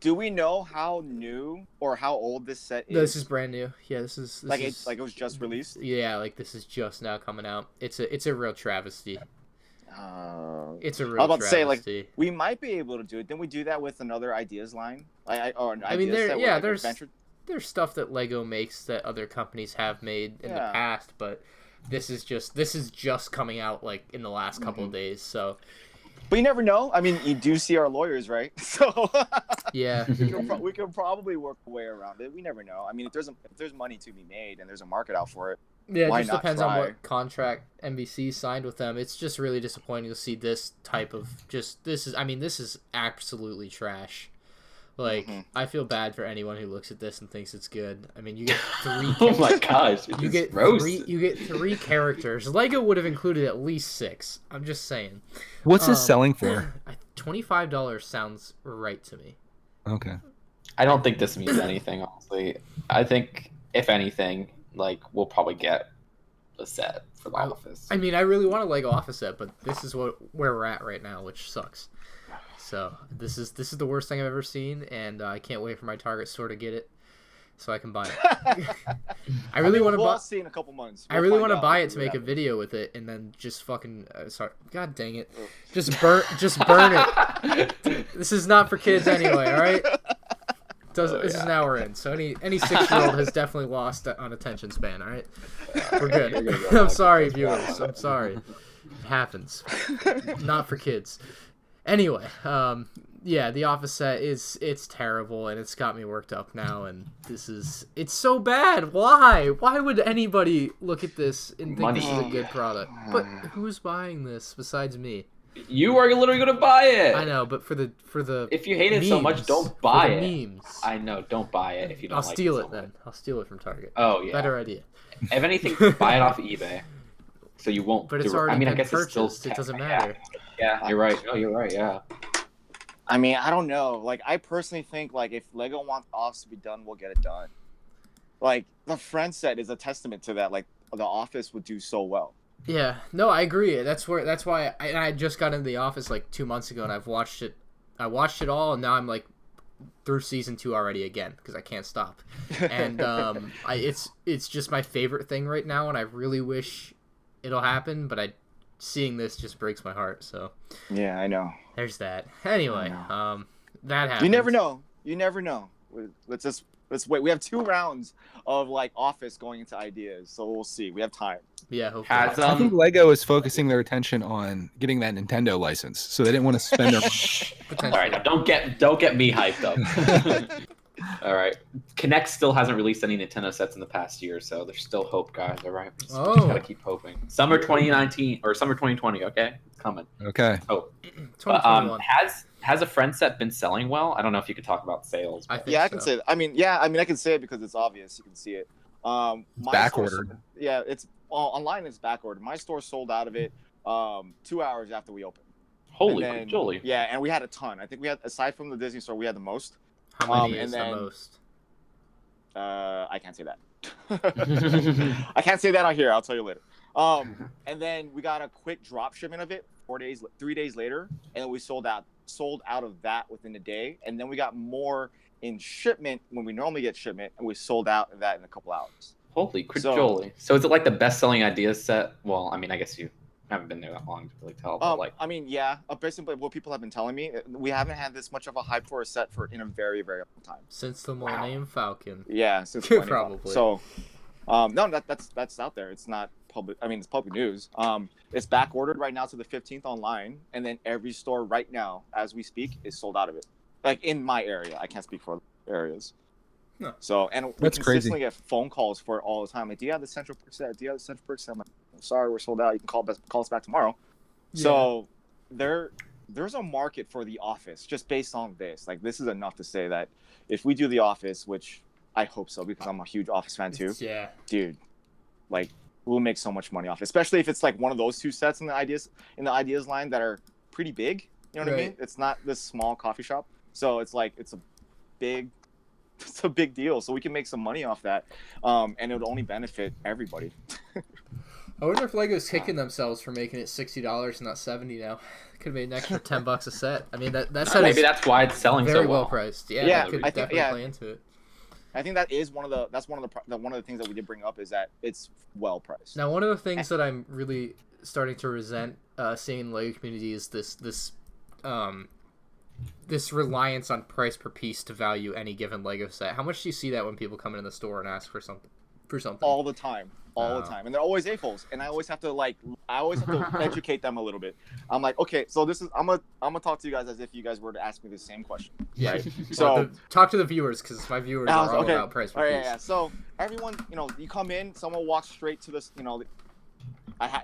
do we know how new or how old this set is? No, this is brand new. Yeah, this is it was just released. Yeah, like this is just now coming out. It's a real travesty. It's a real. I was about to say, travesty. like, we might be able to do it. Didn't we do that with another ideas line? There's stuff that Lego makes that other companies have made in the past, but this is just coming out like in the last couple of days. So, but you never know. I mean, you do see our lawyers, right? So yeah, we could probably work a way around it. We never know. I mean, if there's money to be made and there's a market out for it. Yeah, it why just not depends try? on what contract NBC signed with them. It's just really disappointing to see this type of this is absolutely trash. Like, I feel bad for anyone who looks at this and thinks it's good. I mean, you get three. Oh my gosh! You get gross. three characters. Lego would have included at least 6. I'm just saying. What's this selling for? $25 sounds right to me. Okay. I don't think this means anything, honestly. I think, if anything, like, we'll probably get a set for the office. I mean, I really want a Lego Office set, but this is where we're at right now, which sucks. So this is the worst thing I've ever seen, and I can't wait for my Target store to get it so I can buy it. I really want to buy. We'll see in a couple months. I really want to buy it to make a video with it, and then just fucking sorry. God dang it! Just burn it. This is not for kids anyway. All right. This is now we're in. So any 6-year-old has definitely lost on attention span. All right, we're good. I'm sorry, viewers. I'm sorry. It happens. Not for kids. Anyway, yeah, the Office set it's terrible, and it's got me worked up now. And it's so bad. Why would anybody look at this and think this is a good product? But who's buying this besides me? You are literally going to buy it. I know, but for the if you hate it so much, don't buy it. Memes. I know, don't buy it if you don't. I'll steal it then. I'll steal it from Target. Oh yeah, better idea. If anything, buy it off eBay, so you won't. But it's already been purchased. It doesn't matter. Yeah, you're right. Oh, you're right. Yeah. I mean, I don't know. Like, I personally think, like, if Lego wants Office to be done, we'll get it done. Like, the Friends set is a testament to that. Like, the Office would do so well. Yeah, no, I agree. That's why I just got into The Office like 2 months ago, and I've watched it. I watched it all, and now I'm like through season 2 already again because I can't stop. And it's just my favorite thing right now, and I really wish it'll happen, but seeing this just breaks my heart. So yeah, I know. There's that. Anyway, that happens. You never know. Let's wait. We have 2 rounds of like Office going into ideas, so we'll see. We have time. Yeah, hopefully. I think Lego is focusing their attention on getting that Nintendo license, so they didn't want to spend their money. All right, now don't get me hyped up. All right, Kinect still hasn't released any Nintendo sets in the past year, so there's still hope, guys. All right, just gotta keep hoping. Summer 2019 or summer 2020. Okay, it's coming. Okay. Oh, 2021. has a friend set been selling well? I don't know if you could talk about sales. I think Yeah, I so. can say that. I mean, I can say it because it's obvious. You can see it. My Back store- ordered. Yeah, it's online. It's back ordered. My store sold out of it 2 hours after we opened. Holy And then, Jolly. Yeah, and we had a ton. I think we had, aside from the Disney store, we had the most. How many and is then- the most? I can't say that. I can't say that on here. I'll tell you later. And then we got a quick drop shipment of it 3 days later, and then we sold out of that within a day. And then we got more in shipment when we normally get shipment, and we sold out of that in a couple hours. Holy quick So- Jolly. So is it like the best selling ideas set? Well, I mean, I guess you haven't been there that long to really tell, but like I mean, yeah, basically what people have been telling me, we haven't had this much of a hype for a set in a very, very long time. Since the Millennium Falcon. Yeah, since Probably. So, no, that's out there. It's not public. I mean, it's public news. It's back ordered right now to the 15th online, and then every store right now, as we speak, is sold out of it. Like in my area, I can't speak for other areas. No. So, and we That's consistently crazy. get phone calls for it all the time. Like, do you have the Central Perk set? Do you have the Central Perk set? I'm like, sorry, we're sold out. You can call us back tomorrow. Yeah. So there's a market for The Office just based on this. Like, this is enough to say that if we do The Office, which I hope so because I'm a huge Office fan too, Yeah. dude, like we'll make so much money off it. Especially if it's like one of those two sets in the ideas line that are pretty big. You know what I mean? Right. It's not this small coffee shop. So it's like it's a big deal. So we can make some money off that. And it would only benefit everybody. I wonder if Lego's kicking themselves for making it $60 and not $70 now. Could have made an extra $10 a set. I mean, that set maybe is that's why it's selling very so well well. priced. Yeah, Yeah, that could I think- definitely yeah. play into it. I think that is one of the things that we did bring up is that it's well priced. Now, one of the things that I'm really starting to resent seeing in the Lego community is this reliance on price per piece to value any given Lego set. How much do you see that when people come in the store and ask for something? All the time, Oh. and they're always a-holes, and I always have to educate them a little bit. I'm like, okay, so this is I'm gonna talk to you guys as if you guys were to ask me the same question. Yeah. Right? So talk to the viewers because my viewers are all about price per All right, piece. yeah. So everyone, you come in, someone walks straight to this,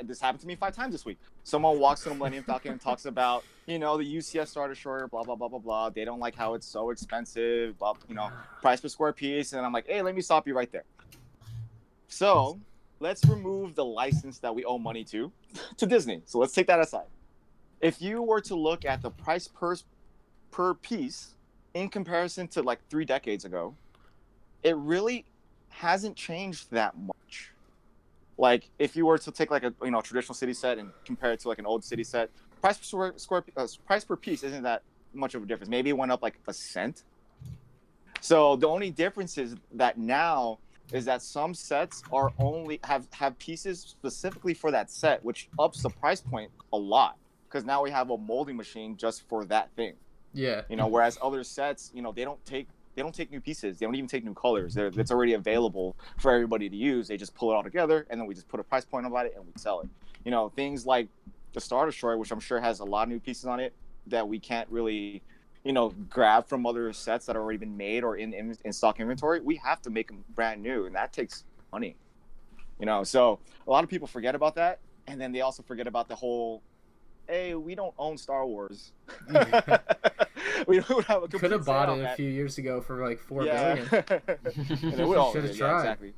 this happened to me 5 times this week. Someone walks to the Millennium Falcon and talks about, the UCS Star Destroyer, blah, blah, blah, blah, blah. They don't like how it's so expensive, blah, price per square piece. And I'm like, hey, let me stop you right there. So let's remove the license that we owe money to Disney. So let's take that aside. If you were to look at the price per piece in comparison to like 3 decades ago, it really hasn't changed that much. Like if you were to take like a traditional city set and compare it to like an old city set, price per piece isn't that much of a difference. Maybe it went up like a cent. So the only difference is that now is that some sets are only have pieces specifically for that set, which ups the price point a lot because now we have a molding machine just for that thing. Yeah. Whereas other sets, they don't take new pieces. They don't even take new colors. It's already available for everybody to use. They just pull it all together, and then we just put a price point about it, and we sell it. Things like the Star Destroyer, which I'm sure has a lot of new pieces on it that we can't really, grab from other sets that have already been made or in stock inventory. We have to make them brand new, and that takes money. So a lot of people forget about that, and then they also forget about the whole, hey, we don't own Star Wars. We don't have a Could have bought it a few. few years ago for like $4 billion. And then we all Should've did, tried. yeah, exactly.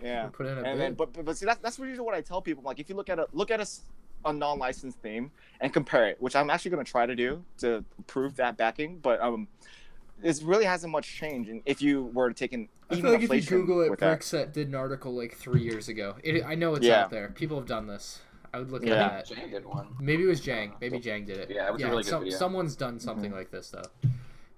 Yeah. Put in a And then, bid. but see, that's usually what I tell people. Like, if you look at a non-licensed theme and compare it, which I'm actually going to try to do to prove that backing, but it really hasn't much changed. And if you were to take an I even feel like if you inflation Google it, with that, Brickset did an article like 3 years ago. I know it's Yeah. out there. People have done this. I would look Yeah. at that. Jang did one. Maybe it was Jang. Maybe Jang did it. Yeah, it was a really good video. Someone's done something like this though.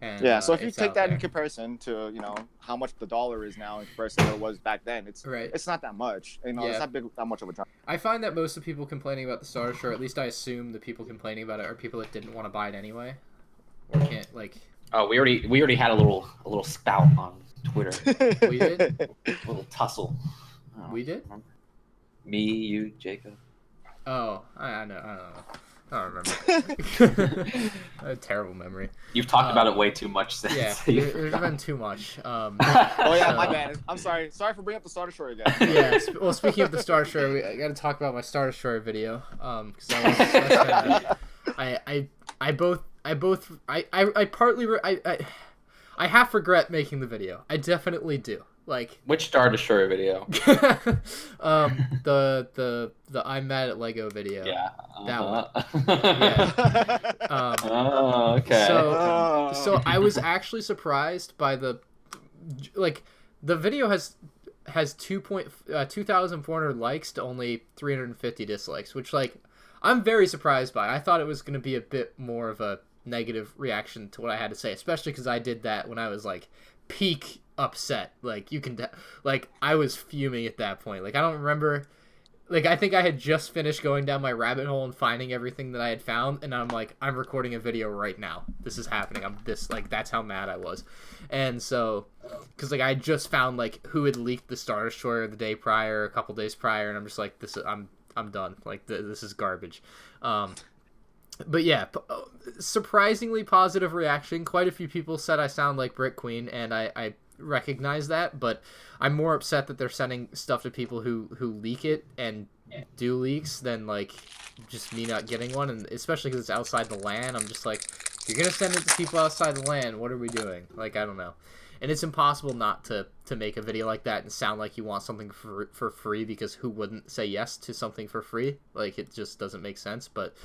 And, yeah. So if you it's take out that in there. comparison to how much the dollar is now in comparison to what it was back then, it's Right. it's not that much. It's Yeah. not that much of a jump. I find that most of the people complaining about the Star Destroyer, at least I assume the people complaining about it are people that didn't want to buy it anyway, or can't like. Oh, we already had a little spout on Twitter. We did. A little tussle. Oh, We did? remember? Me, you, Jacob. Oh, I know. I don't remember. A terrible memory. You've talked about it way too much since. Yeah, there's been too much. Oh yeah, So- my bad. I'm sorry. Sorry for bringing up the Star Destroyer again. Yeah. Well, speaking of the Star Destroyer, I got to talk about my Star Destroyer video. Because I I partly I half regret making the video. I definitely do. Like Which Star Destroyer video? The I'm mad at Lego video. Yeah. That one. Yeah. Oh, okay. So I was actually surprised by the video has 2,400 likes to only 350 dislikes, which like I'm very surprised by. I thought it was going to be a bit more of a negative reaction to what I had to say, especially because I did that when I was like peak upset. Like you can like I was fuming at that point. Like I don't remember. Like, I think I had just finished going down my rabbit hole and finding everything that I had found, and I'm like, I'm recording a video right now. This is happening. That's how mad I was. And so, because, like, I just found, like, who had leaked the Star Destroyer the day prior, a couple days prior, and I'm just like, I'm done. Like, this is garbage. But yeah, surprisingly positive reaction. Quite a few people said I sound like Brick Queen, and I recognize that, but I'm more upset that they're sending stuff to people who leak it and do leaks than like just me not getting one, and especially because it's outside the LAN. I'm just like, you're gonna send it to people outside the LAN, what are we doing? Like, I don't know. And it's impossible not to make a video like that and sound like you want something for free, because who wouldn't say yes to something for free? Like, it just doesn't make sense. But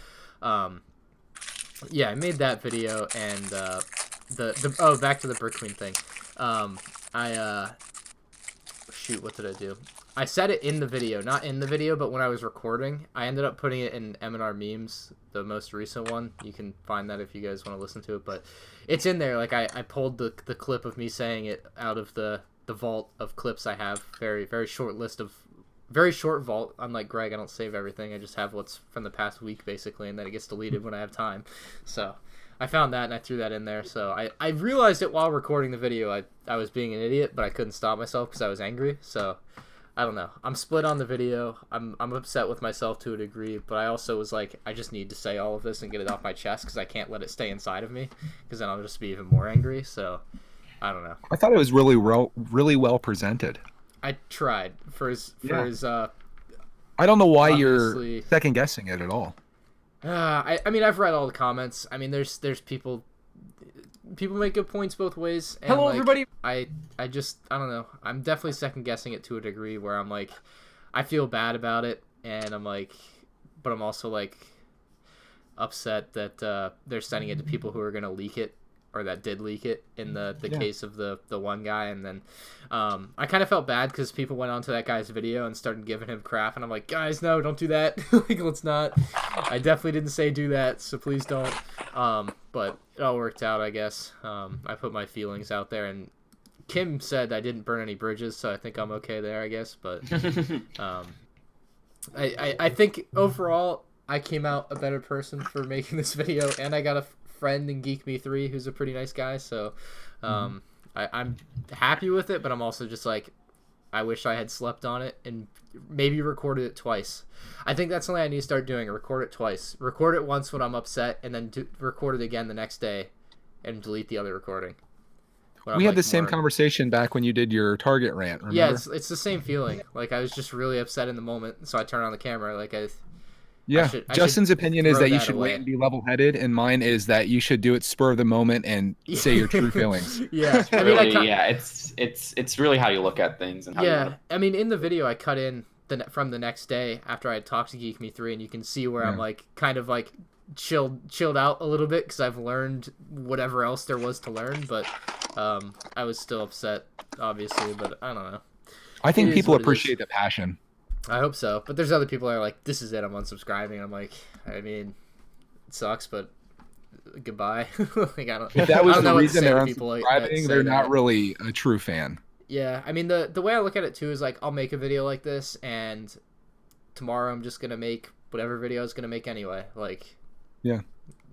yeah, I made that video, and back to the Brick Queen thing. Shoot, what did I do? I said it in the video, not in the video, but when I was recording, I ended up putting it in M&R Memes, the most recent one. You can find that if you guys want to listen to it, but it's in there. Like, I pulled the clip of me saying it out of the vault of clips I have. Very, very short list of, very short vault. Unlike Greg, I don't save everything. I just have what's from the past week, basically, and then it gets deleted when I have time. So I found that, and I threw that in there. So I realized it while recording the video. I was being an idiot, but I couldn't stop myself because I was angry. So I don't know. I'm split on the video. I'm upset with myself to a degree, but I also was like, I just need to say all of this and get it off my chest, because I can't let it stay inside of me, because then I'll just be even more angry. So I don't know. I thought it was really well presented. I tried for his I don't know why you're second guessing it at all. I mean, I've read all the comments. I mean, there's people make good points both ways. And Hello, like, everybody. I don't know. I'm definitely second guessing it to a degree where I'm like, I feel bad about it, and I'm like, but I'm also like upset that they're sending it to people who are gonna leak it, or that did leak it in the case of the one guy. And then I kind of felt bad because people went onto that guy's video and started giving him crap, and I'm like, guys, no, don't do that. Like, let's not. I definitely didn't say do that, so please don't. But it all worked out, I guess. I put my feelings out there, and Kim said I didn't burn any bridges, so I think I'm okay there, I guess. But I think overall I came out a better person for making this video, and I got a friend in Geek Me 3 who's a pretty nice guy, so I'm happy with it, but I'm also just like, I wish I had slept on it and maybe recorded it twice. I think that's something I need to start doing. Record it twice. Record it once when I'm upset, and then record it again the next day and delete the other recording. We had the same conversation back when you did your Target rant, remember? Yeah, it's the same feeling. Like, I was just really upset in the moment, so I turned on the camera. Like, Justin's opinion is that you should wait and be level-headed, and mine is that you should do it spur of the moment and say your true feelings. Yeah, I mean, it's really how you look at things. And how I mean, in the video I cut in from the next day after I had talked to Geek Me 3, and you can see where I'm like kind of like chilled out a little bit because I've learned whatever else there was to learn, but I was still upset, obviously. But I don't know. I think people appreciate the passion. I hope so, but there's other people that are like, this is it, I'm unsubscribing. I'm like, I mean, it sucks, but goodbye. Like, I don't. If that was the reason they're unsubscribing, they're not really a true fan. Yeah, I mean, the way I look at it too is like, I'll make a video like this, and tomorrow I'm just gonna make whatever video I was gonna make anyway. Like, yeah,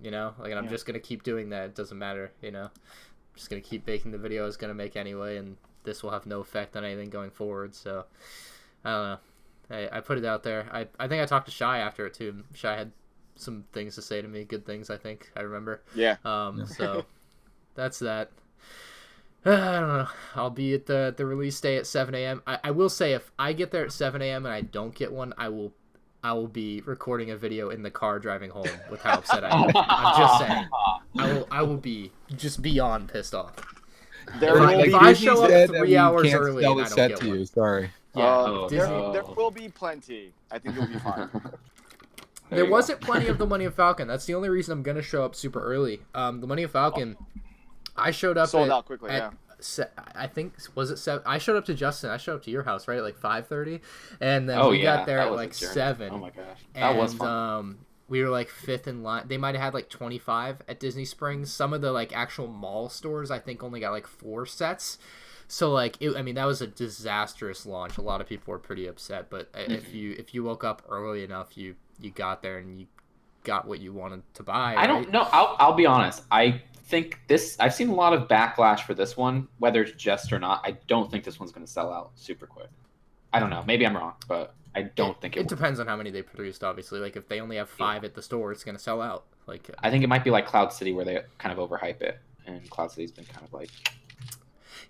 you know, like, and I'm just gonna keep doing that. It doesn't matter, you know. I'm just gonna keep making the video I was gonna make anyway, and this will have no effect on anything going forward. So I don't know. I put it out there. I think I talked to Shy after it too. Shy had some things to say to me, good things, I think. I remember. Yeah. So that's that. I don't know. I'll be at the release day at 7 a.m. I will say, if I get there at 7 a.m. and I don't get one, I will I will be recording a video in the car driving home with how upset I am. I'm just saying. I will be just beyond pissed off. If I show up 3 hours early and I don't get one. Sorry. Yeah, Disney. There will be plenty. I think you'll be fine. There wasn't plenty of the Millennium Falcon. That's the only reason I'm gonna show up super early. The Millennium Falcon, I showed up sold out quickly. Yeah. I think was it 7? I showed up to Justin. I showed up to your house right at like 5:30, and then we got there at like 7. Oh my gosh, that was fun. We were like 5th in line. They might have had like 25 at Disney Springs. Some of the like actual mall stores I think only got like 4 sets. So like I mean that was a disastrous launch. A lot of people were pretty upset. But if you woke up early enough, you got there and you got what you wanted to buy. I don't know. I'll be honest. I think I've seen a lot of backlash for this one, whether it's just or not. I don't think this one's going to sell out super quick. I don't know. Maybe I'm wrong, but I don't think it depends on how many they produced. Obviously, like if they only have 5 at the store, it's going to sell out. Like I think it might be like Cloud City where they kind of overhype it, and Cloud City's been kind of like.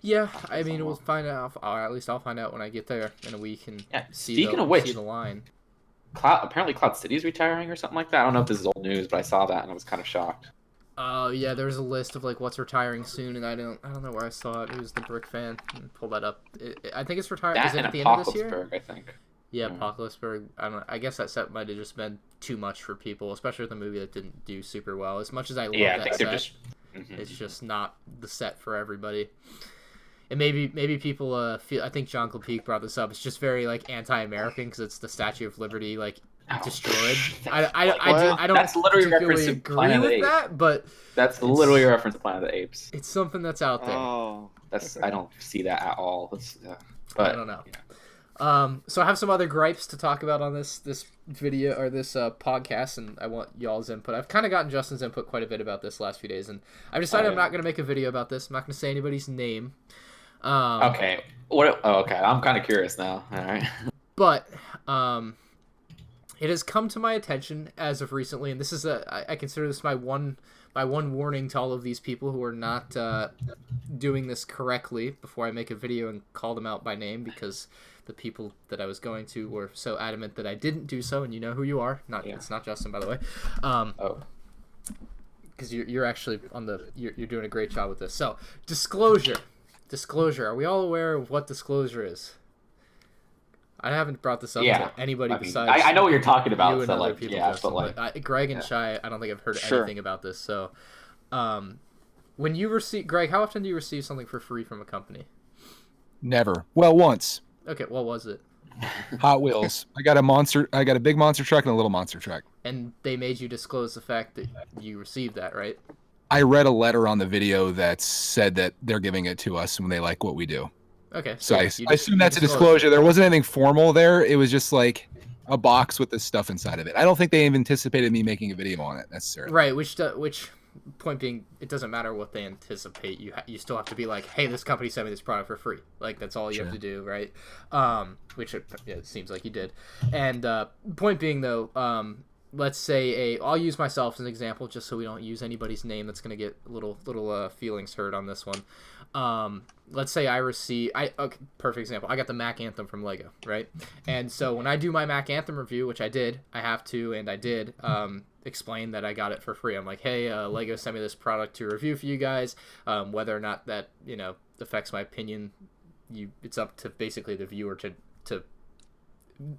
Yeah, I mean we'll find out. Or at least I'll find out when I get there in a week and see the line. Apparently Cloud City's retiring or something like that. I don't know if this is old news, but I saw that and I was kind of shocked. Yeah, there's a list of like what's retiring soon, and I don't know where I saw it. It was the Brick Fan. Pull that up. I think it's retiring. Is it at the end of this year? I think. Yeah, Apocalypseburg. I don't know. I guess that set might have just been too much for people, especially with a movie that didn't do super well. As much as I love that set, it's just not the set for everybody. And maybe people feel. I think John Clapeek brought this up. It's just very like anti-American because it's the Statue of Liberty like destroyed. I don't that's literally particularly agree with that, but that's literally a reference to Planet of the Apes. It's something that's out there. Oh, I don't see that at all. But I don't know. Yeah. So I have some other gripes to talk about on this video or this podcast, and I want y'all's input. I've kind of gotten Justin's input quite a bit about this last few days, and I've decided I'm not going to make a video about this. I'm not going to say anybody's name. Okay. Okay. I'm kind of curious now. All right. But it has come to my attention as of recently, and this is I consider this my one warning to all of these people who are not doing this correctly before I make a video and call them out by name, because the people that I was going to were so adamant that I didn't do so, and you know who you are. It's not Justin, by the way. Because you're actually you're doing a great job with this. So disclosure. Are we all aware of what disclosure is? I haven't brought this up to anybody besides. I know what you're talking about. You and so other like, people, yeah, Justin, but like, Greg and Shai, I don't think I've heard anything about this. So, when you receive, Greg, how often do you receive something for free from a company? Never. Well, once. Okay, what was it? Hot Wheels. I got a big monster truck and a little monster truck. And they made you disclose the fact that you received that, right? I read a letter on the video that said that they're giving it to us when they like what we do. Okay. So I assume that's a disclosure. There wasn't anything formal there. It was just like a box with this stuff inside of it. I don't think they even anticipated me making a video on it necessarily. Right. Which point being, it doesn't matter what they anticipate. You still have to be like, hey, this company sent me this product for free. Like that's all you have to do, right? Which it seems like you did. And point being though, let's say I'll use myself as an example just so we don't use anybody's name that's going to get little feelings hurt on this one. Let's say perfect example. I got the Mac Anthem from Lego, right? And so when I do my Mac Anthem review, which I did, explain that I got it for free. I'm like, hey, Lego sent me this product to review for you guys. Whether or not that, affects my opinion, it's up to basically the viewer to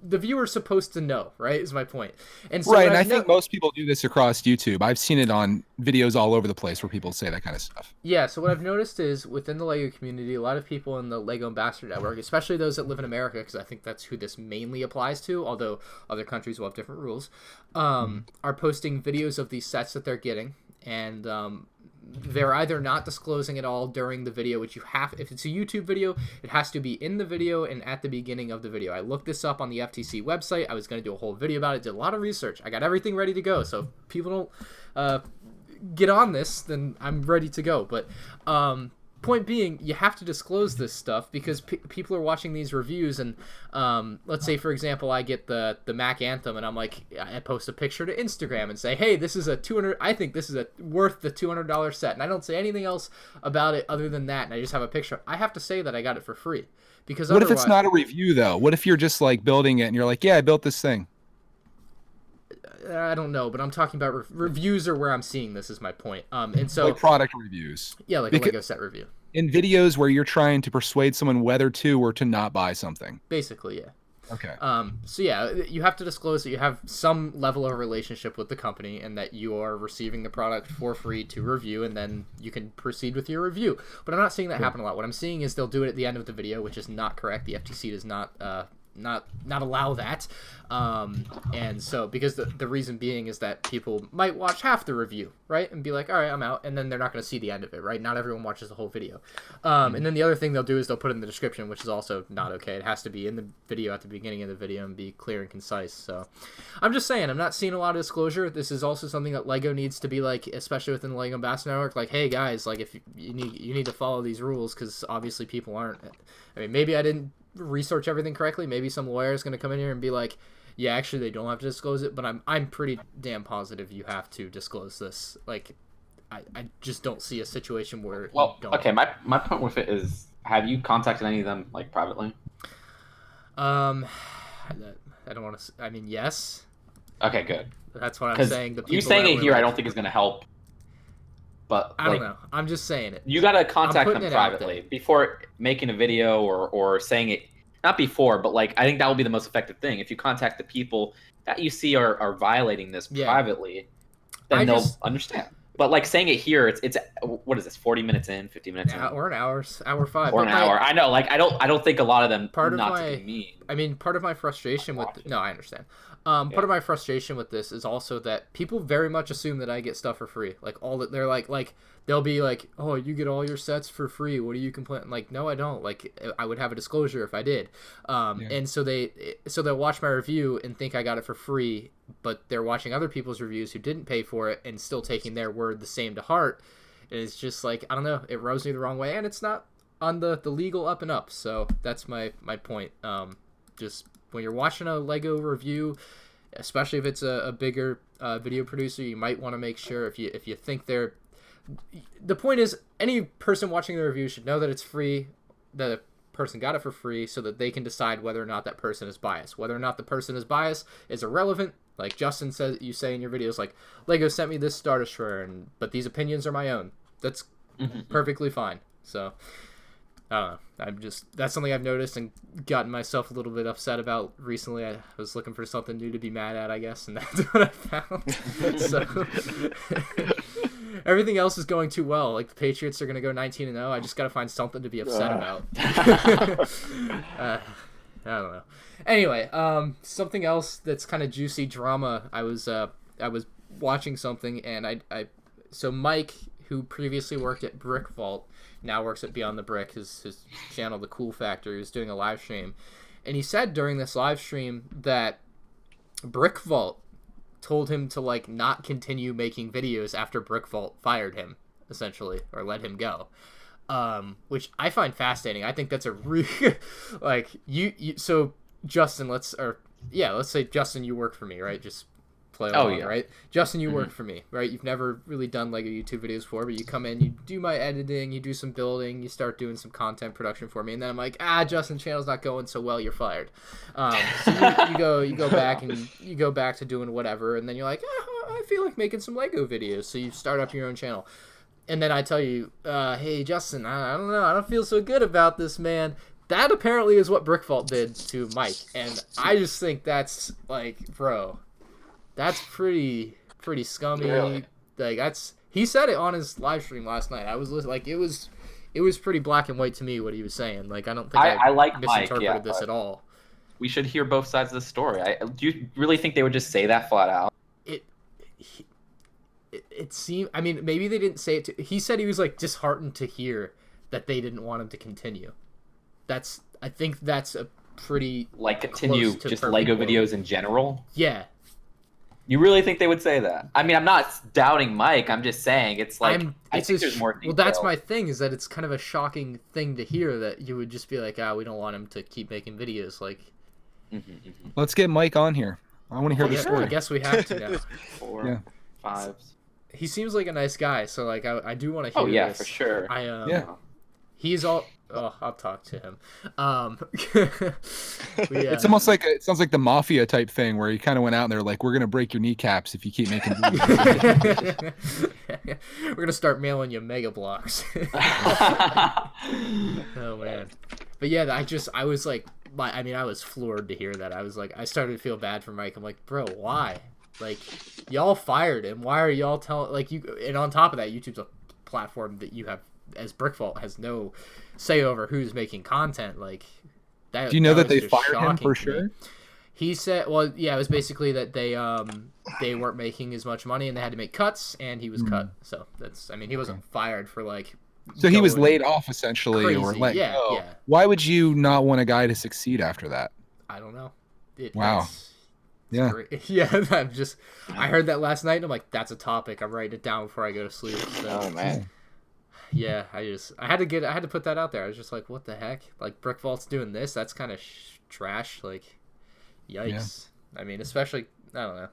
the viewer's supposed to know, right? Is my point. And so and I think most people do this across YouTube. I've seen it on videos all over the place where people say that kind of stuff. Yeah, so what I've noticed is within the Lego community, a lot of people in the Lego Ambassador Network, especially those that live in America, because I think that's who this mainly applies to, although other countries will have different rules, are posting videos of these sets that they're getting, and they're either not disclosing it all during the video, which if it's a YouTube video, it has to be in the video and at the beginning of the video. I looked this up on the FTC website. I was going to do a whole video about it, did a lot of research. I got everything ready to go. So if people don't get on this, then I'm ready to go. But point being, you have to disclose this stuff because people are watching these reviews, and let's say, for example, I get the Mac Anthem, and I'm like, I post a picture to Instagram and say, hey, this is I think this is worth the $200 set, and I don't say anything else about it other than that, and I just have a picture. I have to say that I got it for free, because what if it's not a review though? What if you're just like building it and you're like, yeah, I built this thing? I don't know, but I'm talking about reviews are where I'm seeing this is my point. And so like product reviews. Yeah, like a Lego set review. In videos where you're trying to persuade someone whether to or to not buy something. Basically, yeah. Okay. So yeah, you have to disclose that you have some level of relationship with the company and that you are receiving the product for free to review, and then you can proceed with your review. But I'm not seeing that happen a lot. What I'm seeing is they'll do it at the end of the video, which is not correct. The FTC does not allow that. And so because the reason being is that people might watch half the review, right, and be like, all right, I'm out, and then they're not going to see the end of it, right? Not everyone watches the whole video. And then the other thing they'll do is they'll put it in the description, which is also not okay. It has to be in the video at the beginning of the video and be clear and concise. So I'm just saying, I'm not seeing a lot of disclosure. This is also something that Lego needs to be like, especially within the Lego Ambassador Network, like, hey guys, like if you need to follow these rules, because obviously people aren't. I mean, maybe I didn't research everything correctly. Maybe some lawyer is going to come in here and be like, yeah, actually they don't have to disclose it, but I'm pretty damn positive you have to disclose this. Like, I just don't see a situation where you don't. Okay, my point with it is, have you contacted any of them, like, privately? I don't want to. I mean, yes. Okay, good. That's what I'm saying. The people you saying that it were here, I like, don't think is going to help. But I don't know. I'm just saying it. You gotta contact putting them it out privately before making a video or saying it. Not before, but like I think that will be the most effective thing. If you contact the people that you see are violating this privately, then they'll understand. But like saying it here, it's what is this? 40 minutes in, 50 minutes in, or an hour 5, or an hour. I know. Like I don't think a lot of them. Part of not my, to be mean. I mean, part of my frustration with I understand. Part of my frustration with this is also that people very much assume that I get stuff for free. Like all that they're like they'll be like, oh, you get all your sets for free. What are you complaining? Like, no, I don't. Like, I would have a disclosure if I did. And so they'll watch my review and think I got it for free, but they're watching other people's reviews who didn't pay for it and still taking their word the same to heart. And it's just like, I don't know. It rubs me the wrong way, and it's not on the legal up and up. So that's my point. Just when you're watching a Lego review, especially if it's a bigger video producer, you might want to make sure if you think they're. The point is, any person watching the review should know that it's free, that a person got it for free, so that they can decide whether or not that person is biased. Whether or not the person is biased is irrelevant. Like Justin says, you say in your videos, like, Lego sent me this Star Destroyer, but these opinions are my own. That's perfectly fine. So, I don't know. That's something I've noticed and gotten myself a little bit upset about recently. I was looking for something new to be mad at, I guess, and that's what I found. So, everything else is going too well. Like, the Patriots are going to go 19-0. I just got to find something to be upset about. I don't know. Anyway, something else that's kind of juicy drama. I was watching something, and so Mike, who previously worked at Brick Vault, now works at Beyond the Brick, his channel, The Cool Factor. He was doing a live stream, and he said during this live stream that Brick Vault told him to like not continue making videos after Brick Vault fired him, essentially, or let him go. Which I find fascinating. I think that's a really like so Justin, let's say Justin, you work for me, right? Just play along, right? Justin, you work for me, right? You've never really done Lego YouTube videos before, but you come in, you do my editing, you do some building, you start doing some content production for me, and then I'm like, Justin's channel's not going so well, you're fired. So you go back and you go back to doing whatever, and then you're like, I feel like making some Lego videos, so you start up your own channel. And then I tell you, hey Justin, I don't know, I don't feel so good about this, man. That apparently is what Brick Vault did to Mike, and I just think that's like, bro, that's pretty scummy. Really? Like he said it on his live stream last night. I was listening, like it was pretty black and white to me what he was saying. Like I don't think I like misinterpreted Mike, this at all. We should hear both sides of the story. Do you really think they would just say that flat out? It seemed. I mean, maybe they didn't say it. He said he was like disheartened to hear that they didn't want him to continue. I think that's a pretty like continue just Lego videos in general. Yeah. You really think they would say that? I mean, I'm not doubting Mike. I'm just saying it's like I think there's more. Well, that's my thing. Is that it's kind of a shocking thing to hear that you would just be like, we don't want him to keep making videos. Like, let's get Mike on here. I want to hear the story. I guess we have to now. 4, 5. He seems like a nice guy, so like I do want to hear. Oh yeah, this. for sure. Oh, I'll talk to him. Yeah. It's almost like it sounds like the mafia type thing where you kind of went out and they're like, "We're gonna break your kneecaps if you keep making videos." We're gonna start mailing you mega blocks. Oh man, but yeah, I was like, I was floored to hear that. I was like, I started to feel bad for Mike. I'm like, bro, why? Like, y'all fired him. Why are y'all telling like you? And on top of that, YouTube's a platform that you have as Brickfault has no say over who's making content. Like that. Do you know that they just fired him shocking for to me. sure? He said, well, yeah, it was basically that they weren't making as much money and they had to make cuts, and he was cut. So that's, I mean, he wasn't fired for like. So he was going laid off essentially, or crazy. let Yeah, go. yeah. Why would you not want a guy to succeed after that? I don't know. Wow. It's Yeah. great. Yeah. I heard that last night, and I'm like, that's a topic. I'm writing it down before I go to sleep. So, Oh man. yeah, I had to put that out there. I was just like, what the heck? Like Brickvault's doing this? That's kind of trash. Like, yikes. I mean, especially, I don't know.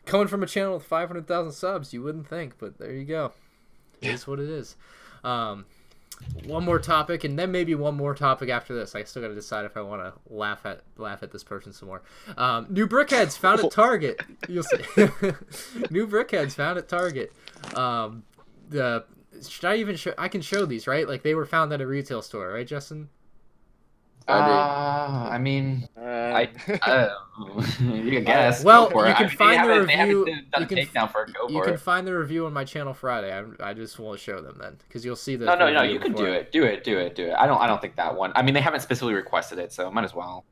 Coming from a channel with 500,000 subs, you wouldn't think, but there you go. It is what it is. One more topic, and then maybe one more topic after this. I still got to decide if I want to laugh at this person some more. New brickheads found at Target. You'll see. New brickheads found at Target. Should I even show? I can show these, right? Like they were found at a retail store, right, Justin? I mean, I you can guess. Well, Go for you it. can I mean, find the they haven't review. done a takedown for it. Go You for can it. find the review on my channel Friday. I just won't show them then because you'll see the. No, review you can before. do it. I don't think that one. I mean, they haven't specifically requested it, so might as well.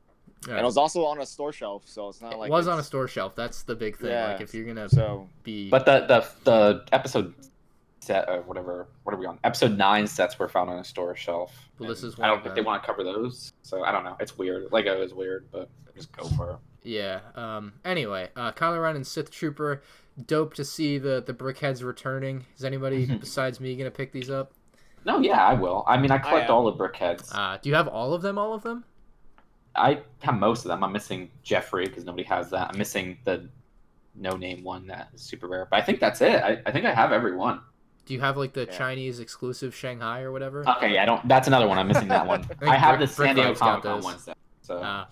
Yeah. And it was also on a store shelf, so it's not like it was it's... on a store shelf. That's the big thing. Yeah, Like if you're gonna be. But the episode set or whatever, what are we on? Episode 9 sets were found on a store shelf. Well, this is I one don't of think they them. want to cover those, so I don't know. It's weird. Lego is weird, but just go for it. Yeah. Anyway, Kylo Ren and Sith Trooper. Dope to see the brickheads returning. Is anybody besides me gonna pick these up? No, yeah, I will. I mean, I collect all the brickheads. Do you have all of them? All of them? I have most of them. I'm missing Jeffrey because nobody has that. I'm missing the no-name one that is super rare. But I think that's it. I think I have every one. Do you have like the Chinese exclusive Shanghai or whatever? Okay, yeah, I don't. That's another one. I'm missing that one. I have the San Diego Brickfire's got Comic Con those. one set. So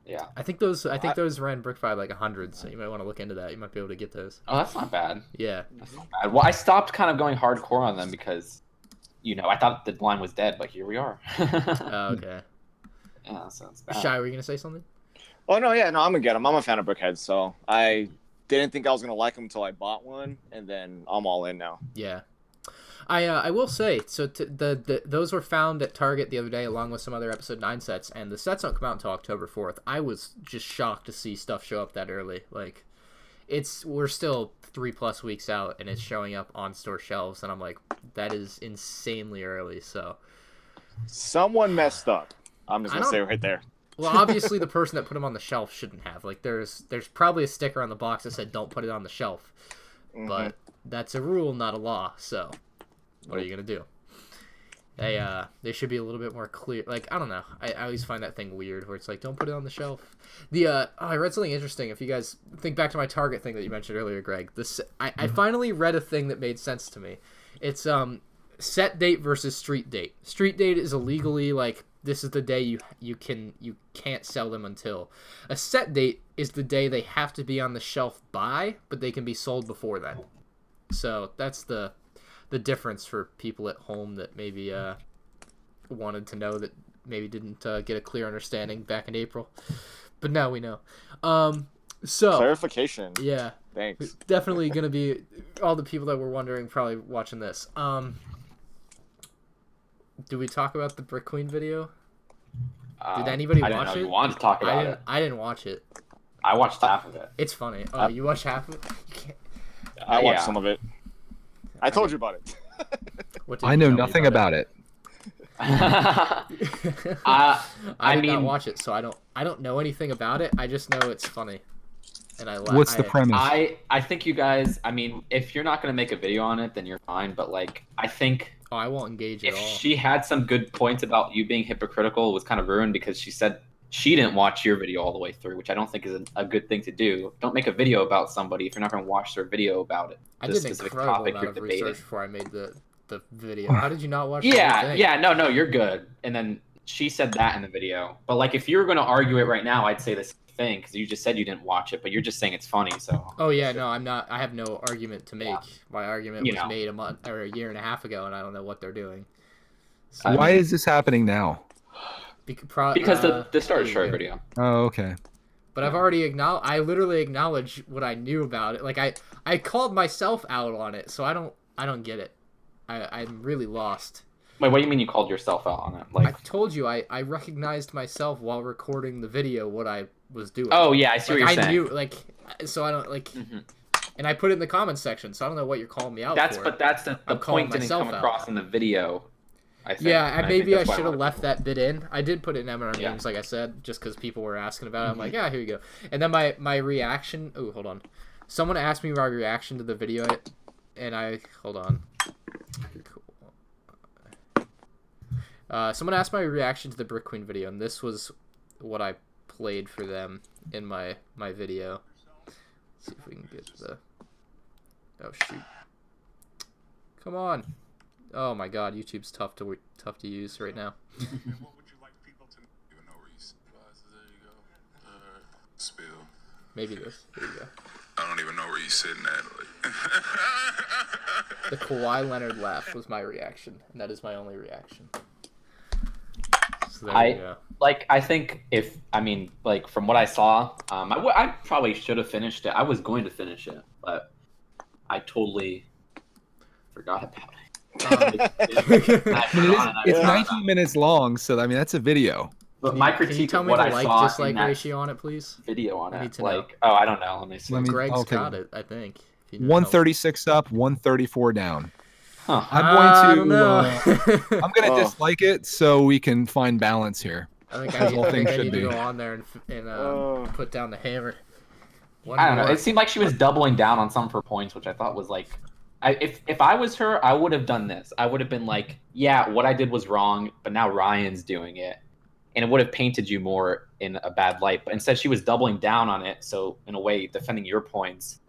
yeah. I think those ran Brickfire like 100, so you might want to look into that. You might be able to get those. Oh, that's not bad. Yeah. That's not bad. Well, I stopped kind of going hardcore on them because, I thought the line was dead, but here we are. Okay. Yeah, so it's bad. Shy, were you gonna say something? Oh no, yeah, no, I'm gonna get them. I'm a fan of brickheads, so I didn't think I was gonna like them until I bought one, and then I'm all in now. Yeah. I will say, so those were found at Target the other day along with some other episode 9 sets, and the sets don't come out until October 4th. I was just shocked to see stuff show up that early. Like, we're still 3+ weeks out, and it's showing up on store shelves, and I'm like, that is insanely early, so. Someone messed up. I'm just gonna say right there. Well, obviously the person that put them on the shelf shouldn't have. Like, there's probably a sticker on the box that said don't put it on the shelf. But that's a rule, not a law, so what are you gonna do? They should be a little bit more clear. Like, I don't know. I always find that thing weird where it's like, don't put it on the shelf. I read something interesting. If you guys think back to my Target thing that you mentioned earlier, Greg, I finally read a thing that made sense to me. It's set date versus street date. Street date is illegally like, this is the day you can't sell them until. A set date is the day they have to be on the shelf by, but they can be sold before then. So that's the difference for people at home that maybe wanted to know that maybe didn't get a clear understanding back in April. But now we know. So Clarification. Yeah. Thanks. Definitely going to be all the people that were wondering probably watching this. Do we talk about the Brick Queen video? Did anybody watch it? I didn't know you wanted to talk about it. I didn't watch it. I watched half of it. It's funny. Oh, you watched half of it? You can't... I watched some of it. I told you about it. I know nothing about it. I did not mean, watch it, so I don't know anything about it. I just know it's funny. And What's the premise? I think you guys, I mean, if you're not going to make a video on it, then you're fine. But like, I think I won't engage at all. If she had some good points about you being hypocritical, it was kind of ruined because she said she didn't watch your video all the way through, which I don't think is a good thing to do. Don't make a video about somebody if you're not going to watch their video about it. I did an incredible amount of research before I made the the video. How did you not watch? The Yeah, whole thing? yeah, no, you're good. And then she said that in the video. But like, if you were going to argue it right now, I'd say the same thing because you just said you didn't watch it, but you're just saying it's funny. So. Oh yeah, no, I'm not. I have no argument to make. Yeah. My argument was made a month or a year and a half ago, and I don't know what they're doing. So why is this happening now? Because the Start Short video. Oh, okay. But I've already acknowledged. I literally acknowledged what I knew about it. Like I called myself out on it, so I don't get it. I'm really lost. Wait, what do you mean you called yourself out on it? Like I told you, I recognized myself while recording the video what I was doing. Oh yeah, I see what you're saying. I knew so I don't and I put it in the comments section, so I don't know what you're calling me out for. But that's the point didn't come across in the video. I think. Yeah, maybe I should have left that bit in. I did put it in M&R memes, like I said, just because people were asking about it. I'm like, yeah, here you go. And then my reaction. Oh, hold on. Someone asked me my reaction to the video, and hold on. Someone asked my reaction to the Brick Queen video, and this was what I played for them in my video. Let's see if we can get the. Oh shoot! Come on! Oh my God, YouTube's tough to use right now. What would you like people to even know where you sit? There you go. Spill. Maybe this. There you go. I don't even know where you sitting at. The Kawhi Leonard laugh was my reaction, and that is my only reaction. So there you go. I think from what I saw, I probably should have finished it. I was going to finish it, but I totally forgot about it. It's 19 minutes long, so I mean that's a video. But my critique of what I saw dislike ratio on it, please. Video on it, to know. I don't know. Let me see. Greg's got it, I think. 136 up, 134 down. Huh. I'm going to dislike it so we can find balance here. I think I need to go on there and put down the hammer. I don't know. It seemed like she was doubling down on some of her points, which I thought was like. If I was her, I would have done this. I would have been like, yeah, what I did was wrong, but now Ryan's doing it. And it would have painted you more in a bad light. But instead, she was doubling down on it. So, in a way, defending your points.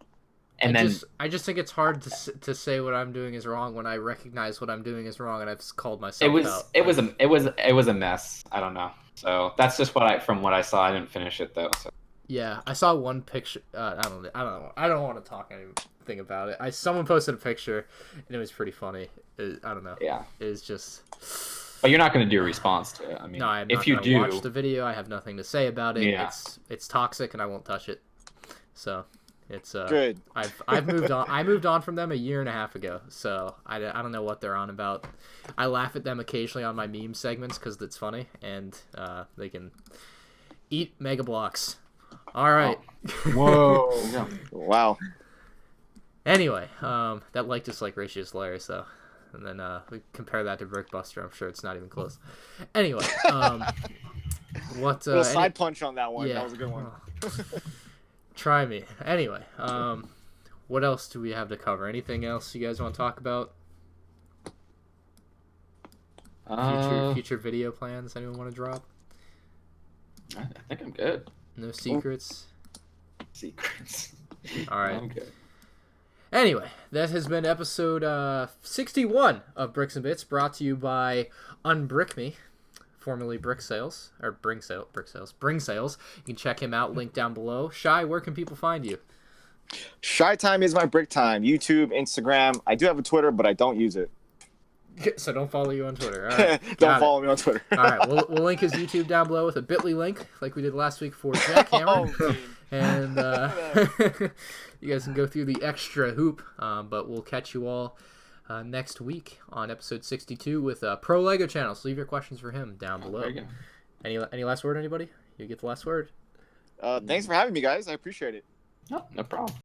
And I just think it's hard to say what I'm doing is wrong when I recognize what I'm doing is wrong and I've called myself out. It was a mess. I don't know. So that's just from what I saw. I didn't finish it though. So. Yeah, I saw one picture. I don't want to talk anything about it. Someone posted a picture and it was pretty funny. I don't know. Yeah. It was just. But you're not going to do a response to it. I mean, no, I'm if not you gonna do, watch the video. I have nothing to say about it. Yeah. It's toxic and I won't touch it. So. It's good. I've moved on. I moved on from them a year and a half ago, so I don't know what they're on about. I laugh at them occasionally on my meme segments because it's funny, and they can eat Mega Blocks. All right. Whoa. Wow. Anyway, that like-dislike ratio is hilarious, though. And then we compare that to Brickbuster. I'm sure it's not even close. Anyway, what? A side punch on that one. Yeah. That was a good one. Try me. Anyway, what else do we have to cover? Anything else you guys want to talk about? Future video plans? Anyone want to drop? I think I'm good. No secrets? Secrets. All right. I'm good. Anyway, that has been episode 61 of Bricks and Bits, brought to you by Unbrick Me, formerly Brick Sales, or Bring Sales. You can check him out, link down below. Shy, where can people find you? Shy Time is my brick time. YouTube, Instagram. I do have a Twitter, but I don't use it. So don't follow you on Twiher. All right. Don't follow me on Twitter. All right, we'll link his YouTube down below with a bit.ly link, like we did last week for Jackhammer. And you guys can go through the extra hoop, but we'll catch you all next week on episode 62 with Pro Lego Channel. So leave your questions for him down below. There you go. Any last word, anybody? You get the last word. Thanks for having me, guys. I appreciate it. No problem.